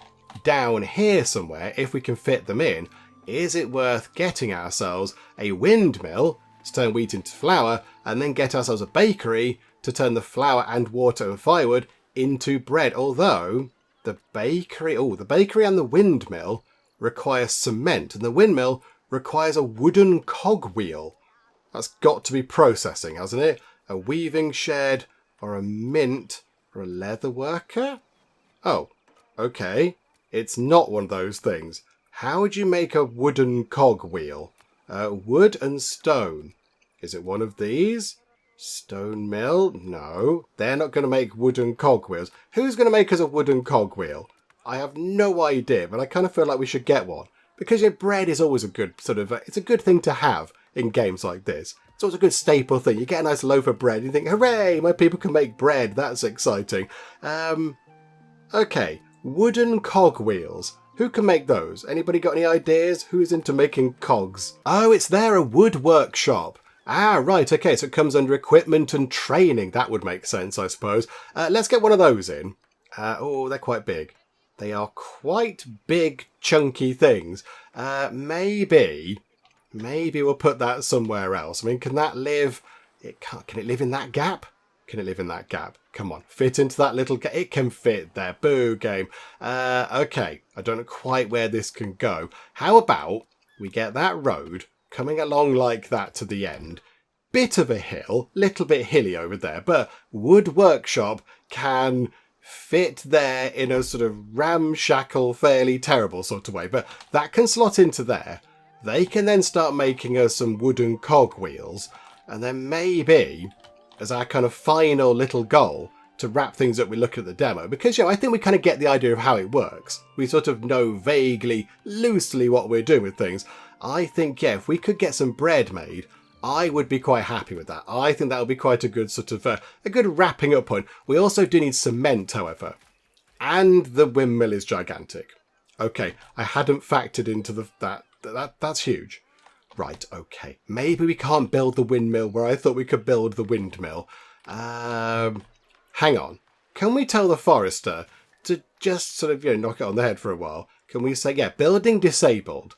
down here somewhere, if we can fit them in, is it worth getting ourselves a windmill to turn wheat into flour, and then get ourselves a bakery to turn the flour and water and firewood into bread? Although, the bakery and the windmill requires cement, and the windmill requires a wooden cogwheel. That's got to be processing, hasn't it? A weaving shed, or a mint, or a leather worker? Oh, okay. It's not one of those things. How would you make a wooden cogwheel? Wood and stone. Is it one of these? Stone mill? No. They're not going to make wooden cogwheels. Who's going to make us a wooden cogwheel? I have no idea, but I kind of feel like we should get one. Because bread is always a good it's a good thing to have in games like this. It's always a good staple thing. You get a nice loaf of bread and you think, hooray, my people can make bread. That's exciting. Okay, wooden cogwheels. Who can make those? Anybody got any ideas? Who's into making cogs? Oh, it's there, a wood workshop. Ah, right, okay, so it comes under equipment and training. That would make sense, I suppose. Let's get one of those in. Oh, they're quite big. They are quite big, chunky things. Maybe we'll put that somewhere else. I mean, can that live... Can it live in that gap? Can it live in that gap? Come on, fit into that little gap. It can fit there. Boo, game. Okay, I don't know quite where this can go. How about we get that road coming along like that to the end? Bit of a hill, little bit hilly over there, but wood workshop can fit there in a sort of ramshackle, fairly terrible sort of way, but that can slot into there. They can then start making us some wooden cogwheels, and then maybe as our kind of final little goal to wrap things up, we look at the demo, because I think we kind of get the idea of how it works. We sort of know vaguely, loosely what we're doing with things. I think, if we could get some bread made, I would be quite happy with that. I think that would be quite a good sort of, a good wrapping up point. We also do need cement, however. And the windmill is gigantic. Okay, I hadn't factored into that's huge. Right, okay. Maybe we can't build the windmill where I thought we could build the windmill. Hang on. Can we tell the forester to just sort of, knock it on the head for a while? Can we say, building disabled.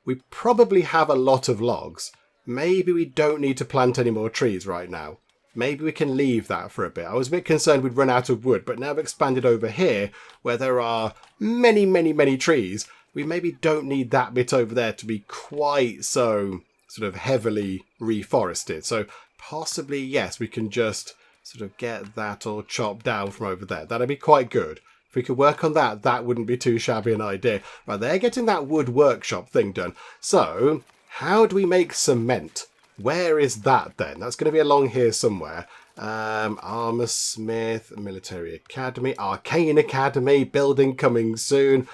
We probably have a lot of logs. Maybe we don't need to plant any more trees right now. Maybe we can leave that for a bit. I was a bit concerned we'd run out of wood, but now I've expanded over here where there are many, many, many trees. We maybe don't need that bit over there to be quite so sort of heavily reforested. So possibly, yes, we can just sort of get that all chopped down from over there. That'd be quite good. If we could work on that, that wouldn't be too shabby an idea. Right, they're getting that wood workshop thing done. So how do we make cement? Where is that then? That's going to be along here somewhere. Armour Smith, Military Academy, Arcane Academy, building coming soon.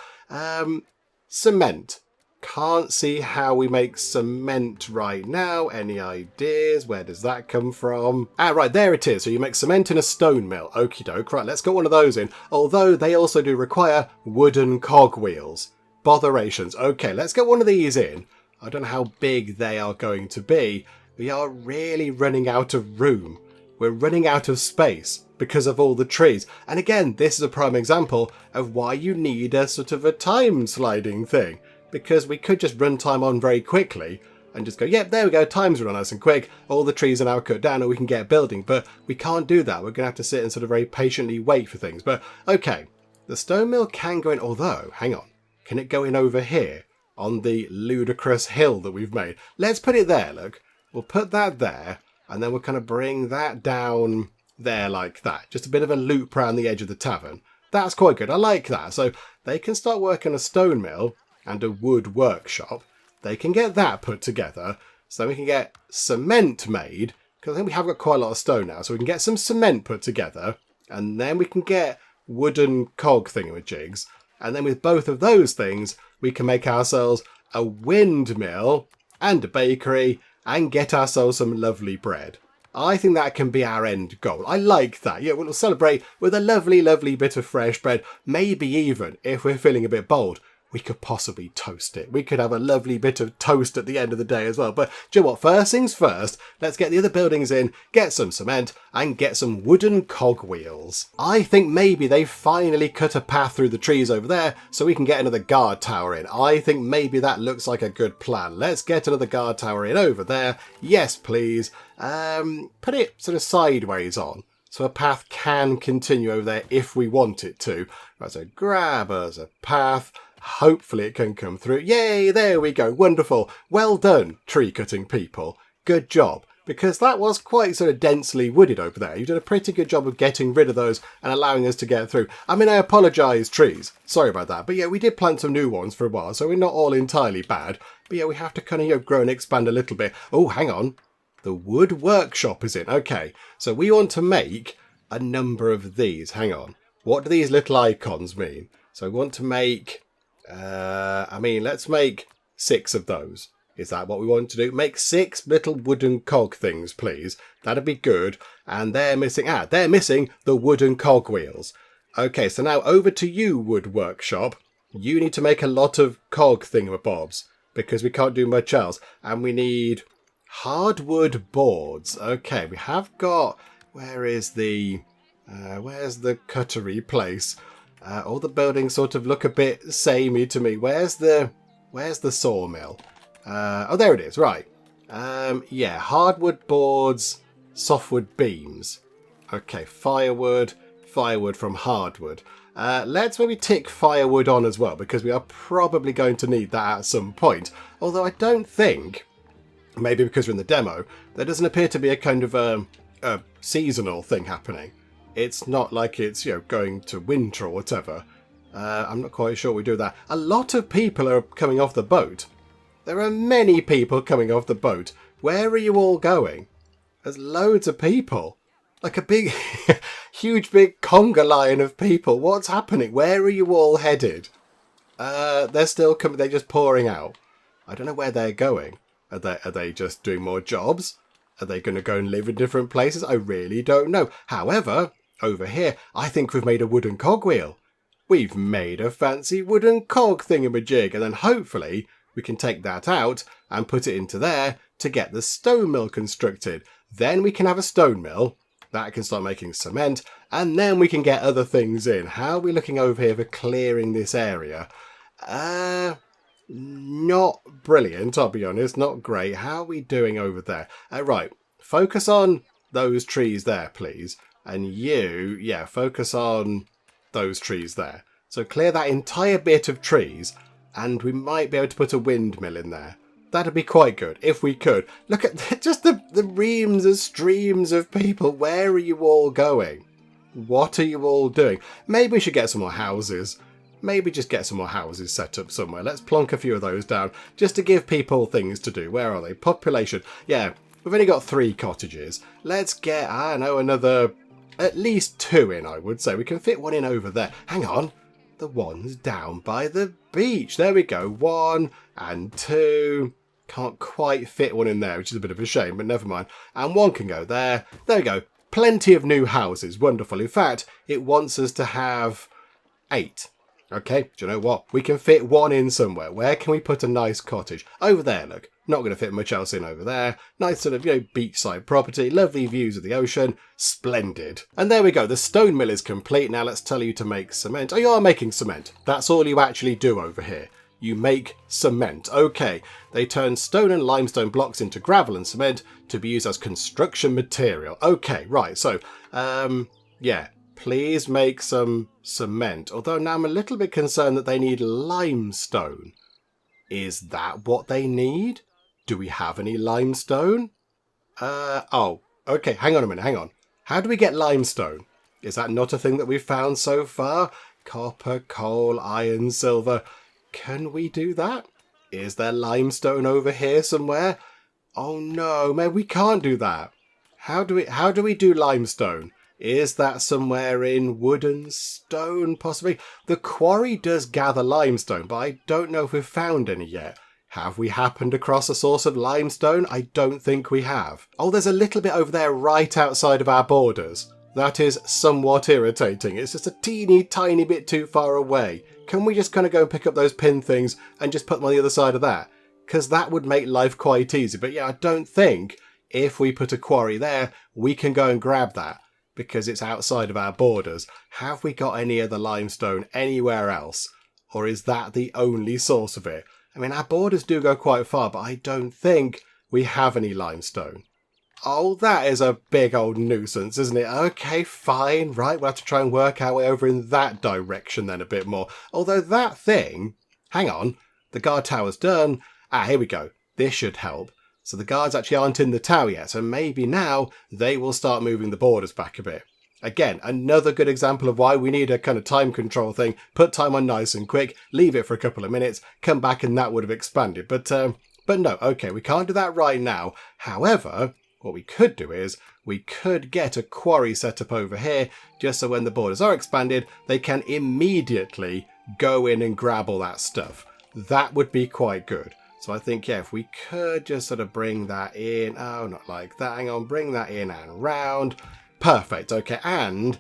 Cement. Can't see how we make cement right now. Any ideas? Where does that come from? Ah, right, there it is. So you make cement in a stone mill. Okie doke. Right, let's get one of those in. Although they also do require wooden cogwheels. Botherations. Okay, let's get one of these in. I don't know how big they are going to be. We are really running out of room. We're running out of space because of all the trees. And again, this is a prime example of why you need a sort of a time sliding thing. Because we could just run time on very quickly and just go, yep, there we go, time's run nice and quick. All the trees are now cut down and we can get building. But we can't do that. We're going to have to sit and sort of very patiently wait for things. But okay, the stone mill can go in, although, hang on, can it go in over here on the ludicrous hill that we've made? Let's put it there, look. We'll put that there. And then we'll kind of bring that down there like that. Just a bit of a loop around the edge of the tavern. That's quite good. I like that. So they can start working a stone mill and a wood workshop. They can get that put together. So we can get cement made. Because I think we have got quite a lot of stone now. So we can get some cement put together. And then we can get wooden cog thingamajigs. And then with both of those things, we can make ourselves a windmill and a bakery and get ourselves some lovely bread. I think that can be our end goal. I like that. Yeah, we'll celebrate with a lovely, lovely bit of fresh bread. Maybe even, if we're feeling a bit bold, we could possibly toast it. We could have a lovely bit of toast at the end of the day as well. But do you know what? First things first, let's get the other buildings in, get some cement, and get some wooden cogwheels. I think maybe they've finally cut a path through the trees over there so we can get another guard tower in. I think maybe that looks like a good plan. Let's get another guard tower in over there. Yes, please. Put it sort of sideways on, so a path can continue over there if we want it to. Right, so grab us a path. Hopefully it can come through. Yay, there we go. Wonderful. Well done, tree cutting people. Good job. Because that was quite sort of densely wooded over there. You did a pretty good job of getting rid of those and allowing us to get through. I mean, I apologise, trees. Sorry about that. But yeah, we did plant some new ones for a while, so we're not all entirely bad. But yeah, we have to kind of grow and expand a little bit. Oh, hang on. The wood workshop is in. Okay, so we want to make a number of these. Hang on. What do these little icons mean? So we want to make... let's make 6 of those. Is that what we want to do? Make 6 little wooden cog things, please. That'd be good. And they're missing the wooden cogwheels. Okay, so now over to you, wood workshop. You need to make a lot of cog thingamabobs because we can't do much else. And we need Hardwood boards. Okay, we have got... where's the cuttery place? All the buildings sort of look a bit samey to me. Where's the sawmill? Oh, there it is. Right. Yeah, hardwood boards, softwood beams. Okay, firewood from hardwood. Let's maybe tick firewood on as well, because we are probably going to need that at some point. Although I don't think, maybe because we're in the demo, there doesn't appear to be a kind of a seasonal thing happening. It's not like it's, going to winter or whatever. I'm not quite sure we do that. A lot of people are coming off the boat. There are many people coming off the boat. Where are you all going? There's loads of people. Like a big, huge big conga line of people. What's happening? Where are you all headed? They're still coming. They're just pouring out. I don't know where they're going. Are they just doing more jobs? Are they going to go and live in different places? I really don't know. However, over here, I think we've made a wooden cogwheel. We've made a fancy wooden cog thingamajig, and then hopefully we can take that out and put it into there to get the stone mill constructed. Then we can have a stone mill. That can start making cement, and then we can get other things in. How are we looking over here for clearing this area? Not brilliant, I'll be honest. Not great. How are we doing over there? Right, focus on those trees there, please. And you, focus on those trees there. So clear that entire bit of trees, and we might be able to put a windmill in there. That'd be quite good, if we could. Look at just the reams of streams of people. Where are you all going? What are you all doing? Maybe we should get some more houses. Maybe just get some more houses set up somewhere. Let's plonk a few of those down, just to give people things to do. Where are they? Population. Yeah, we've only got 3 cottages. Let's get, I don't know, another, at least 2 in, I would say. We can fit one in over there. Hang on. The one's down by the beach. There we go. 1 and 2. Can't quite fit one in there, which is a bit of a shame, but never mind. And 1 can go there. There we go. Plenty of new houses. Wonderful. In fact, it wants us to have 8. Okay, do you know what? We can fit 1 in somewhere. Where can we put a nice cottage? Over there, look. Not going to fit much else in over there. Nice sort of, beachside property. Lovely views of the ocean. Splendid. And there we go. The stone mill is complete. Now let's tell you to make cement. Oh, you are making cement. That's all you actually do over here. You make cement. Okay. They turn stone and limestone blocks into gravel and cement to be used as construction material. Okay, right. So, please make some cement. Although now I'm a little bit concerned that they need limestone. Is that what they need? Do we have any limestone? Okay, hang on a minute, hang on. How do we get limestone? Is that not a thing that we've found so far? Copper, coal, iron, silver. Can we do that? Is there limestone over here somewhere? Oh no, man, we can't do that. How do we do limestone? Is that somewhere in wood and stone, possibly? The quarry does gather limestone, but I don't know if we've found any yet. Have we happened across a source of limestone? I don't think we have. Oh, there's a little bit over there right outside of our borders. That is somewhat irritating. It's just a teeny tiny bit too far away. Can we just kind of go and pick up those pin things and just put them on the other side of that? Because that would make life quite easy. But yeah, I don't think if we put a quarry there, we can go and grab that, because it's outside of our borders. Have we got any other limestone anywhere else? Or is that the only source of it? I mean, our borders do go quite far, but I don't think we have any limestone. Oh, that is a big old nuisance, isn't it? Okay, fine. Right, we'll have to try and work our way over in that direction then a bit more. Although that thing... Hang on. The guard tower's done. Here we go. This should help. So the guards actually aren't in the tower yet, so maybe now they will start moving the borders back a bit. Again, another good example of why we need a kind of time control thing. Put time on nice and quick, leave it for a couple of minutes, come back and that would have expanded. But no, okay, we can't do that right now. However, what we could do is we could get a quarry set up over here, just so when the borders are expanded, they can immediately go in and grab all that stuff. That would be quite good. So I think, if we could just sort of bring that in. Oh, not like that. Hang on, bring that in and round. Perfect. Okay, and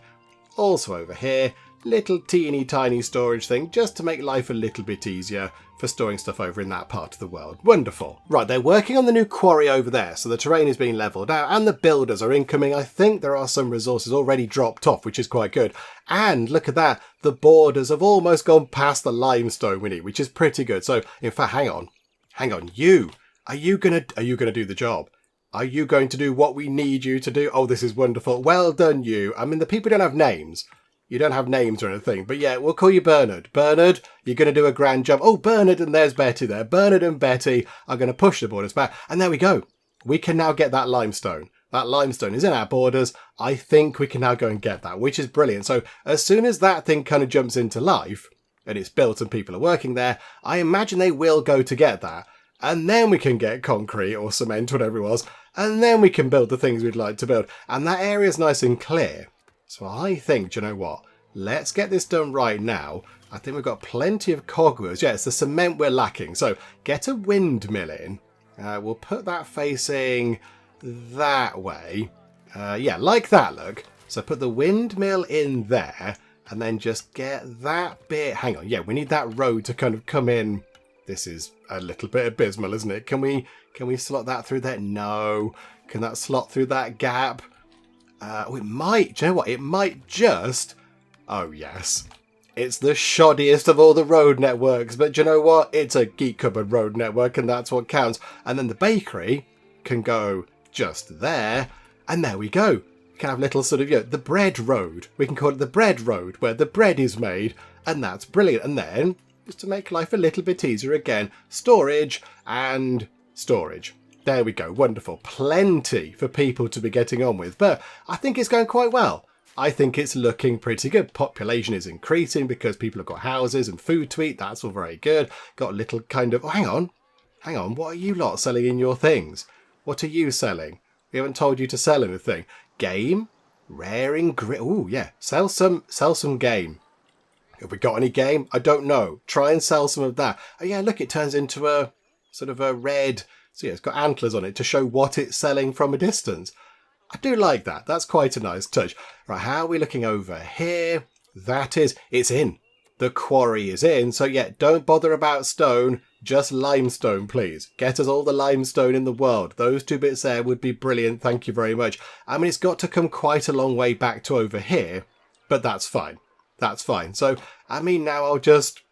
also over here, little teeny tiny storage thing just to make life a little bit easier for storing stuff over in that part of the world. Wonderful. Right, they're working on the new quarry over there, so the terrain is being levelled out and the builders are incoming. I think there are some resources already dropped off, which is quite good. And look at that, the borders have almost gone past the limestone we need, which is pretty good. So, in fact, hang on, you. Are you gonna do the job? Are you going to do what we need you to do? Oh, this is wonderful. Well done, you. I mean, the people don't have names. You don't have names or anything, but yeah, we'll call you Bernard. Bernard, you're going to do a grand job. Oh, Bernard, and there's Betty there. Bernard and Betty are going to push the borders back. And there we go. We can now get that limestone. That limestone is in our borders. I think we can now go and get that, which is brilliant. So as soon as that thing kind of jumps into life and it's built and people are working there, I imagine they will go to get that. And then we can get concrete or cement, whatever it was. And then we can build the things we'd like to build. And that area is nice and clear. So I think, do you know what? Let's get this done right now. I think we've got plenty of cogwheels. Yeah, it's the cement we're lacking. So get a windmill in. We'll put that facing that way. Yeah, like that, look. So put the windmill in there and then just get that bit. Hang on. Yeah, we need that road to kind of come in. This is a little bit abysmal, isn't it? Can we slot that through there? No. Can that slot through that gap? Oh, it might. Do you know what? It might just... Oh, yes. It's the shoddiest of all the road networks. But do you know what? It's a Geek Cupboard road network, and that's what counts. And then the bakery can go just there. And there we go. We can have little sort of, the bread road. We can call it the bread road, where the bread is made. And that's brilliant. And then, just to make life a little bit easier again, storage and storage. There we go. Wonderful. Plenty for people to be getting on with. But I think it's going quite well. I think it's looking pretty good. Population is increasing because people have got houses and food to eat. That's all very good. Got a little kind of... Oh, hang on. What are you lot selling in your things? What are you selling? We haven't told you to sell anything. Game? Rare ingredient. Oh, yeah. Sell some game. Have we got any game? I don't know. Try and sell some of that. Oh, yeah, look, it turns into a sort of a red... So yeah, it's got antlers on it to show what it's selling from a distance. I do like that. That's quite a nice touch. Right, how are we looking over here? It's in. The quarry is in. So yeah, don't bother about stone. Just limestone, please. Get us all the limestone in the world. Those two bits there would be brilliant. Thank you very much. I mean, it's got to come quite a long way back to over here, but that's fine. That's fine. So, I mean, now I'll just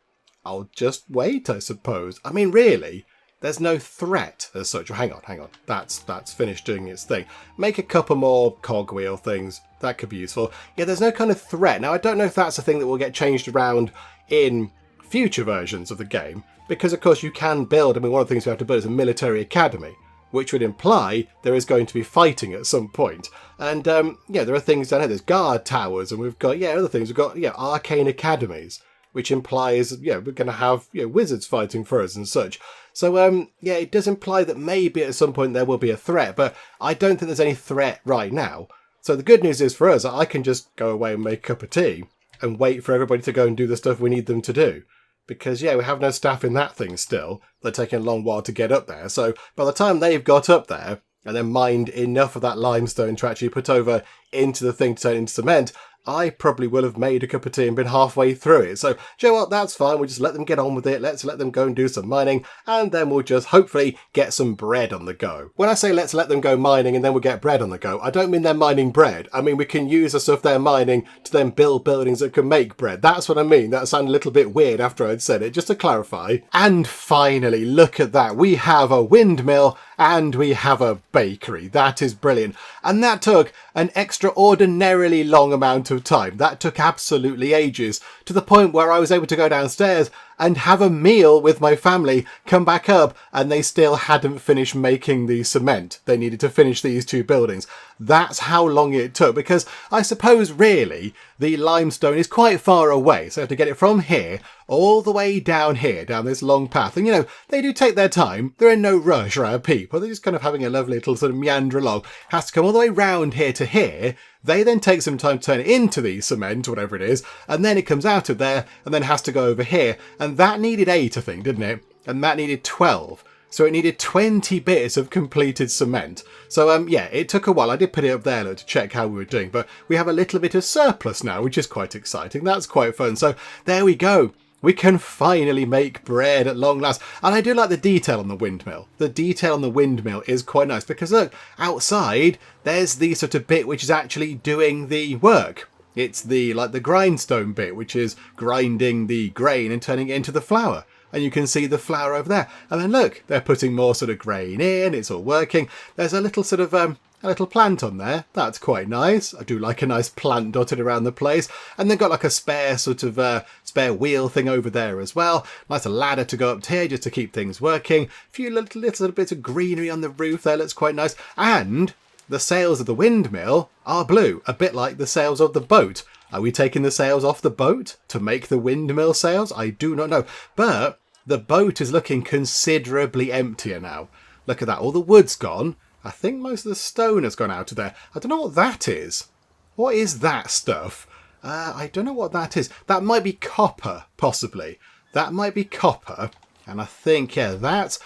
wait, I suppose. I mean, really... There's no threat as such. Hang on. That's finished doing its thing. Make a couple more cogwheel things. That could be useful. Yeah, there's no kind of threat. Now, I don't know if that's a thing that will get changed around in future versions of the game. Because, of course, you can build... I mean, one of the things we have to build is a military academy. Which would imply there is going to be fighting at some point. And, yeah, there are things down here. There's guard towers. And we've got, other things. We've got, arcane academies. Which implies, we're going to have, wizards fighting for us and such. So, it does imply that maybe at some point there will be a threat, but I don't think there's any threat right now. So the good news is for us, I can just go away and make a cup of tea and wait for everybody to go and do the stuff we need them to do. Because, we have no staff in that thing still. They're taking a long while to get up there. So by the time they've got up there and then mined enough of that limestone to actually put over into the thing to turn into cement, I probably will have made a cup of tea and been halfway through it. So, do you know what? That's fine. We'll just let them get on with it. Let's let them go and do some mining. And then we'll just hopefully get some bread on the go. When I say let's let them go mining and then we'll get bread on the go, I don't mean they're mining bread. I mean, we can use the stuff they're mining to then build buildings that can make bread. That's what I mean. That sounded a little bit weird after I'd said it, just to clarify. And finally, look at that. We have a windmill and we have a bakery. That is brilliant. And that took an extraordinarily long amount of time. That took absolutely ages, to the point where I was able to go downstairs and have a meal with my family, come back up, and they still hadn't finished making the cement. They needed to finish these two buildings. That's how long it took, because I suppose really the limestone is quite far away, so I have to get it from here all the way down here, down this long path. And they do take their time. They're in no rush, or our people. They're just kind of having a lovely little sort of meander along. Has to come all the way round here to here. They then take some time to turn it into the cement, whatever it is, and then it comes out of there and then has to go over here. And that needed 8, I think, didn't it? And that needed 12. So it needed 20 bits of completed cement. So yeah, it took a while. I did put it up there to check how we were doing, but we have a little bit of surplus now, which is quite exciting. That's quite fun. So there we go. We can finally make bread at long last. And I do like the detail on the windmill. The detail on the windmill is quite nice because look, outside there's the sort of bit which is actually doing the work. It's the grindstone bit, which is grinding the grain and turning it into the flour. And you can see the flour over there. And then look, they're putting more sort of grain in. It's all working. There's a little sort of a little plant on there. That's quite nice. I do like a nice plant dotted around the place. And they've got like a spare sort of spare wheel thing over there as well. Nice ladder to go up to here just to keep things working. A few little bits of greenery on the roof there. Looks quite nice. And the sails of the windmill are blue, a bit like the sails of the boat. Are we taking the sails off the boat to make the windmill sails? I do not know. But the boat is looking considerably emptier now. Look at that. All the wood's gone. I think most of the stone has gone out of there. I don't know what that is. What is that stuff? I don't know what that is. That might be copper, possibly. That might be copper. And I think, yeah, that's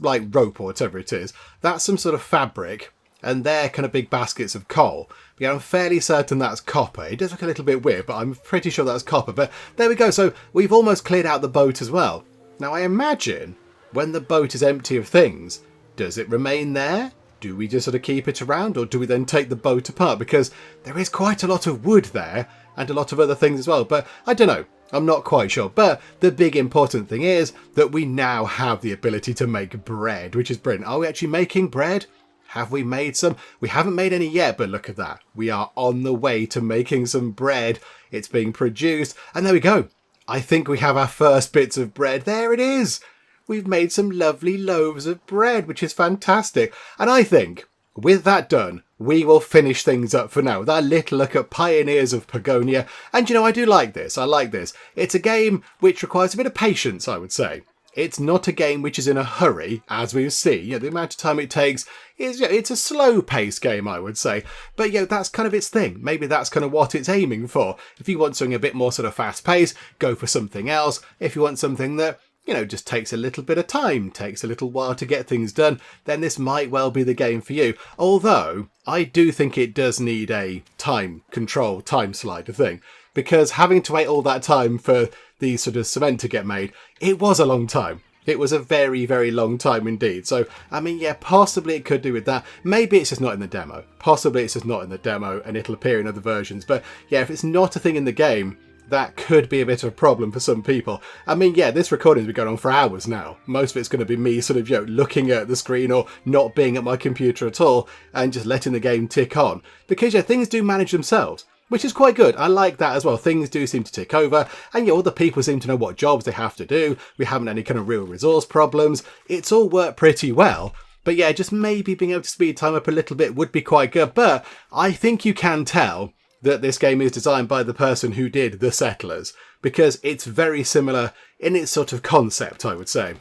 like rope or whatever it is. That's some sort of fabric. And they're kind of big baskets of coal. But yeah, I'm fairly certain that's copper. It does look a little bit weird, but I'm pretty sure that's copper. But there we go. So we've almost cleared out the boat as well. Now, I imagine when the boat is empty of things, does it remain there? Do we just sort of keep it around, or do we then take the boat apart? Because there is quite a lot of wood there and a lot of other things as well. But I don't know. I'm not quite sure. But the big important thing is that we now have the ability to make bread, which is brilliant. Are we actually making bread? Have we made some? We haven't made any yet, but look at that. We are on the way to making some bread. It's being produced. And there we go. I think we have our first bits of bread. There it is. We've made some lovely loaves of bread, which is fantastic. And I think with that done, we will finish things up for now with our little look at Pioneers of Pagonia. And you know, I do like this. I like this. It's a game which requires a bit of patience, I would say. It's not a game which is in a hurry, as we've seen. You know, the amount of time it takes is, you know, it's a slow-paced game, I would say. But, you know, that's kind of its thing. Maybe that's kind of what it's aiming for. If you want something a bit more sort of fast-paced, go for something else. If you want something that, you know, just takes a little bit of time, takes a little while to get things done, then this might well be the game for you. Although, I do think it does need a time control, time slider thing. Because having to wait all that time for the sort of cement to get made, it was a long time. It was a very, very long time indeed. So, I mean, yeah, possibly it could do with that. Maybe it's just not in the demo. Possibly it's just not in the demo and it'll appear in other versions. But yeah, if it's not a thing in the game, that could be a bit of a problem for some people. I mean, yeah, this recording's been going on for hours now. Most of it's going to be me sort of, you know, looking at the screen or not being at my computer at all and just letting the game tick on. Because, yeah, things do manage themselves, which is quite good. I like that as well. Things do seem to tick over, and yeah, all the people seem to know what jobs they have to do. We haven't had any kind of real resource problems. It's all worked pretty well. But yeah, just maybe being able to speed time up a little bit would be quite good. But I think you can tell that this game is designed by the person who did The Settlers, because it's very similar in its sort of concept, I would say.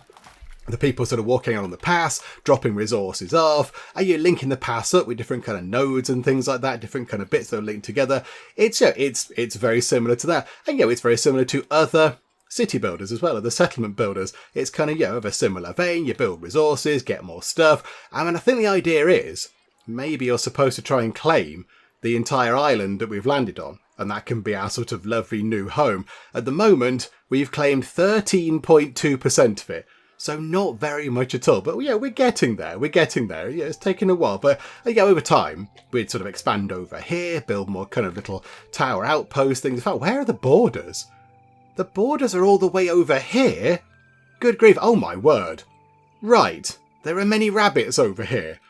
The people sort of walking on the pass, dropping resources off, and you're linking the pass up with different kind of nodes and things like that, different kind of bits that are linked together. It's very similar to that. And it's very similar to other city builders as well, or the settlement builders. It's kind of, of a similar vein. You build resources, get more stuff. I mean, I think the idea is maybe you're supposed to try and claim the entire island that we've landed on, and that can be our sort of lovely new home. At the moment, we've claimed 13.2% of it. So not very much at all. But yeah, we're getting there. We're getting there. Yeah, it's taken a while. But over time, we'd sort of expand over here, build more kind of little tower outpost things. In fact, where are the borders? The borders are all the way over here? Good grief. Oh my word. Right. There are many rabbits over here.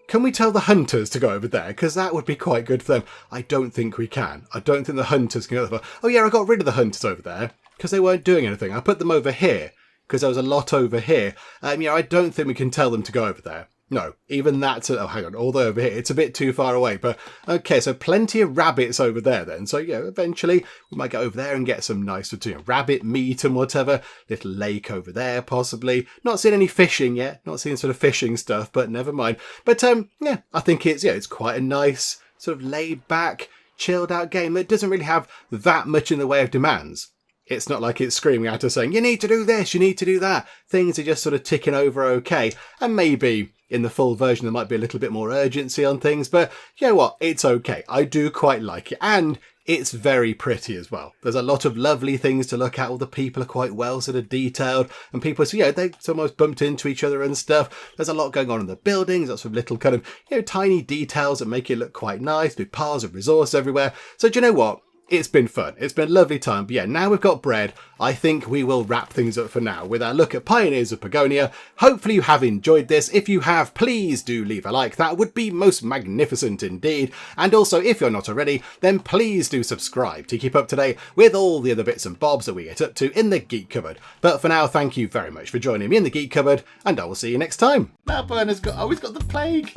Can we tell the hunters to go over there? Because that would be quite good for them. I don't think we can. I don't think the hunters can go over. Oh yeah, I got rid of the hunters over there because they weren't doing anything. I put them over here because there was a lot over here. I don't think we can tell them to go over there. No, even that's... Oh, hang on, all the way over here. It's a bit too far away. But, okay, so plenty of rabbits over there then. So, eventually we might get over there and get some nice rabbit meat and whatever. Little lake over there, possibly. Not seeing any fishing yet. Not seeing sort of fishing stuff, but never mind. But, I think it's quite a nice, sort of laid-back, chilled-out game that doesn't really have that much in the way of demands. It's not like it's screaming at us saying, you need to do this, you need to do that. Things are just sort of ticking over okay. And maybe in the full version there might be a little bit more urgency on things, but you know what? It's okay. I do quite like it. And it's very pretty as well. There's a lot of lovely things to look at. All the people are quite well sort of detailed, and people, so they almost bumped into each other and stuff. There's a lot going on in the buildings, lots of little kind of, tiny details that make it look quite nice, big piles of resource everywhere. So do you know what? It's been fun. It's been a lovely time. But yeah, now we've got bread, I think we will wrap things up for now with our look at Pioneers of Pagonia. Hopefully you have enjoyed this. If you have, please do leave a like. That would be most magnificent indeed. And also, if you're not already, then please do subscribe to keep up to date with all the other bits and bobs that we get up to in the Geek Cupboard. But for now, thank you very much for joining me in the Geek Cupboard, and I will see you next time. Now Bernard's got, he's got the plague.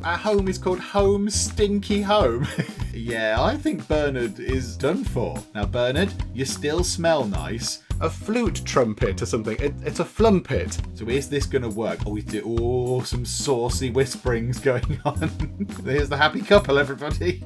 Our home is called Home Stinky Home. Yeah, I think Bernard is done for. Now, Bernard, you still smell nice. A flute trumpet or something. It's a flumpet. So is this going to work? Oh, some saucy whisperings going on. Here's the happy couple, everybody.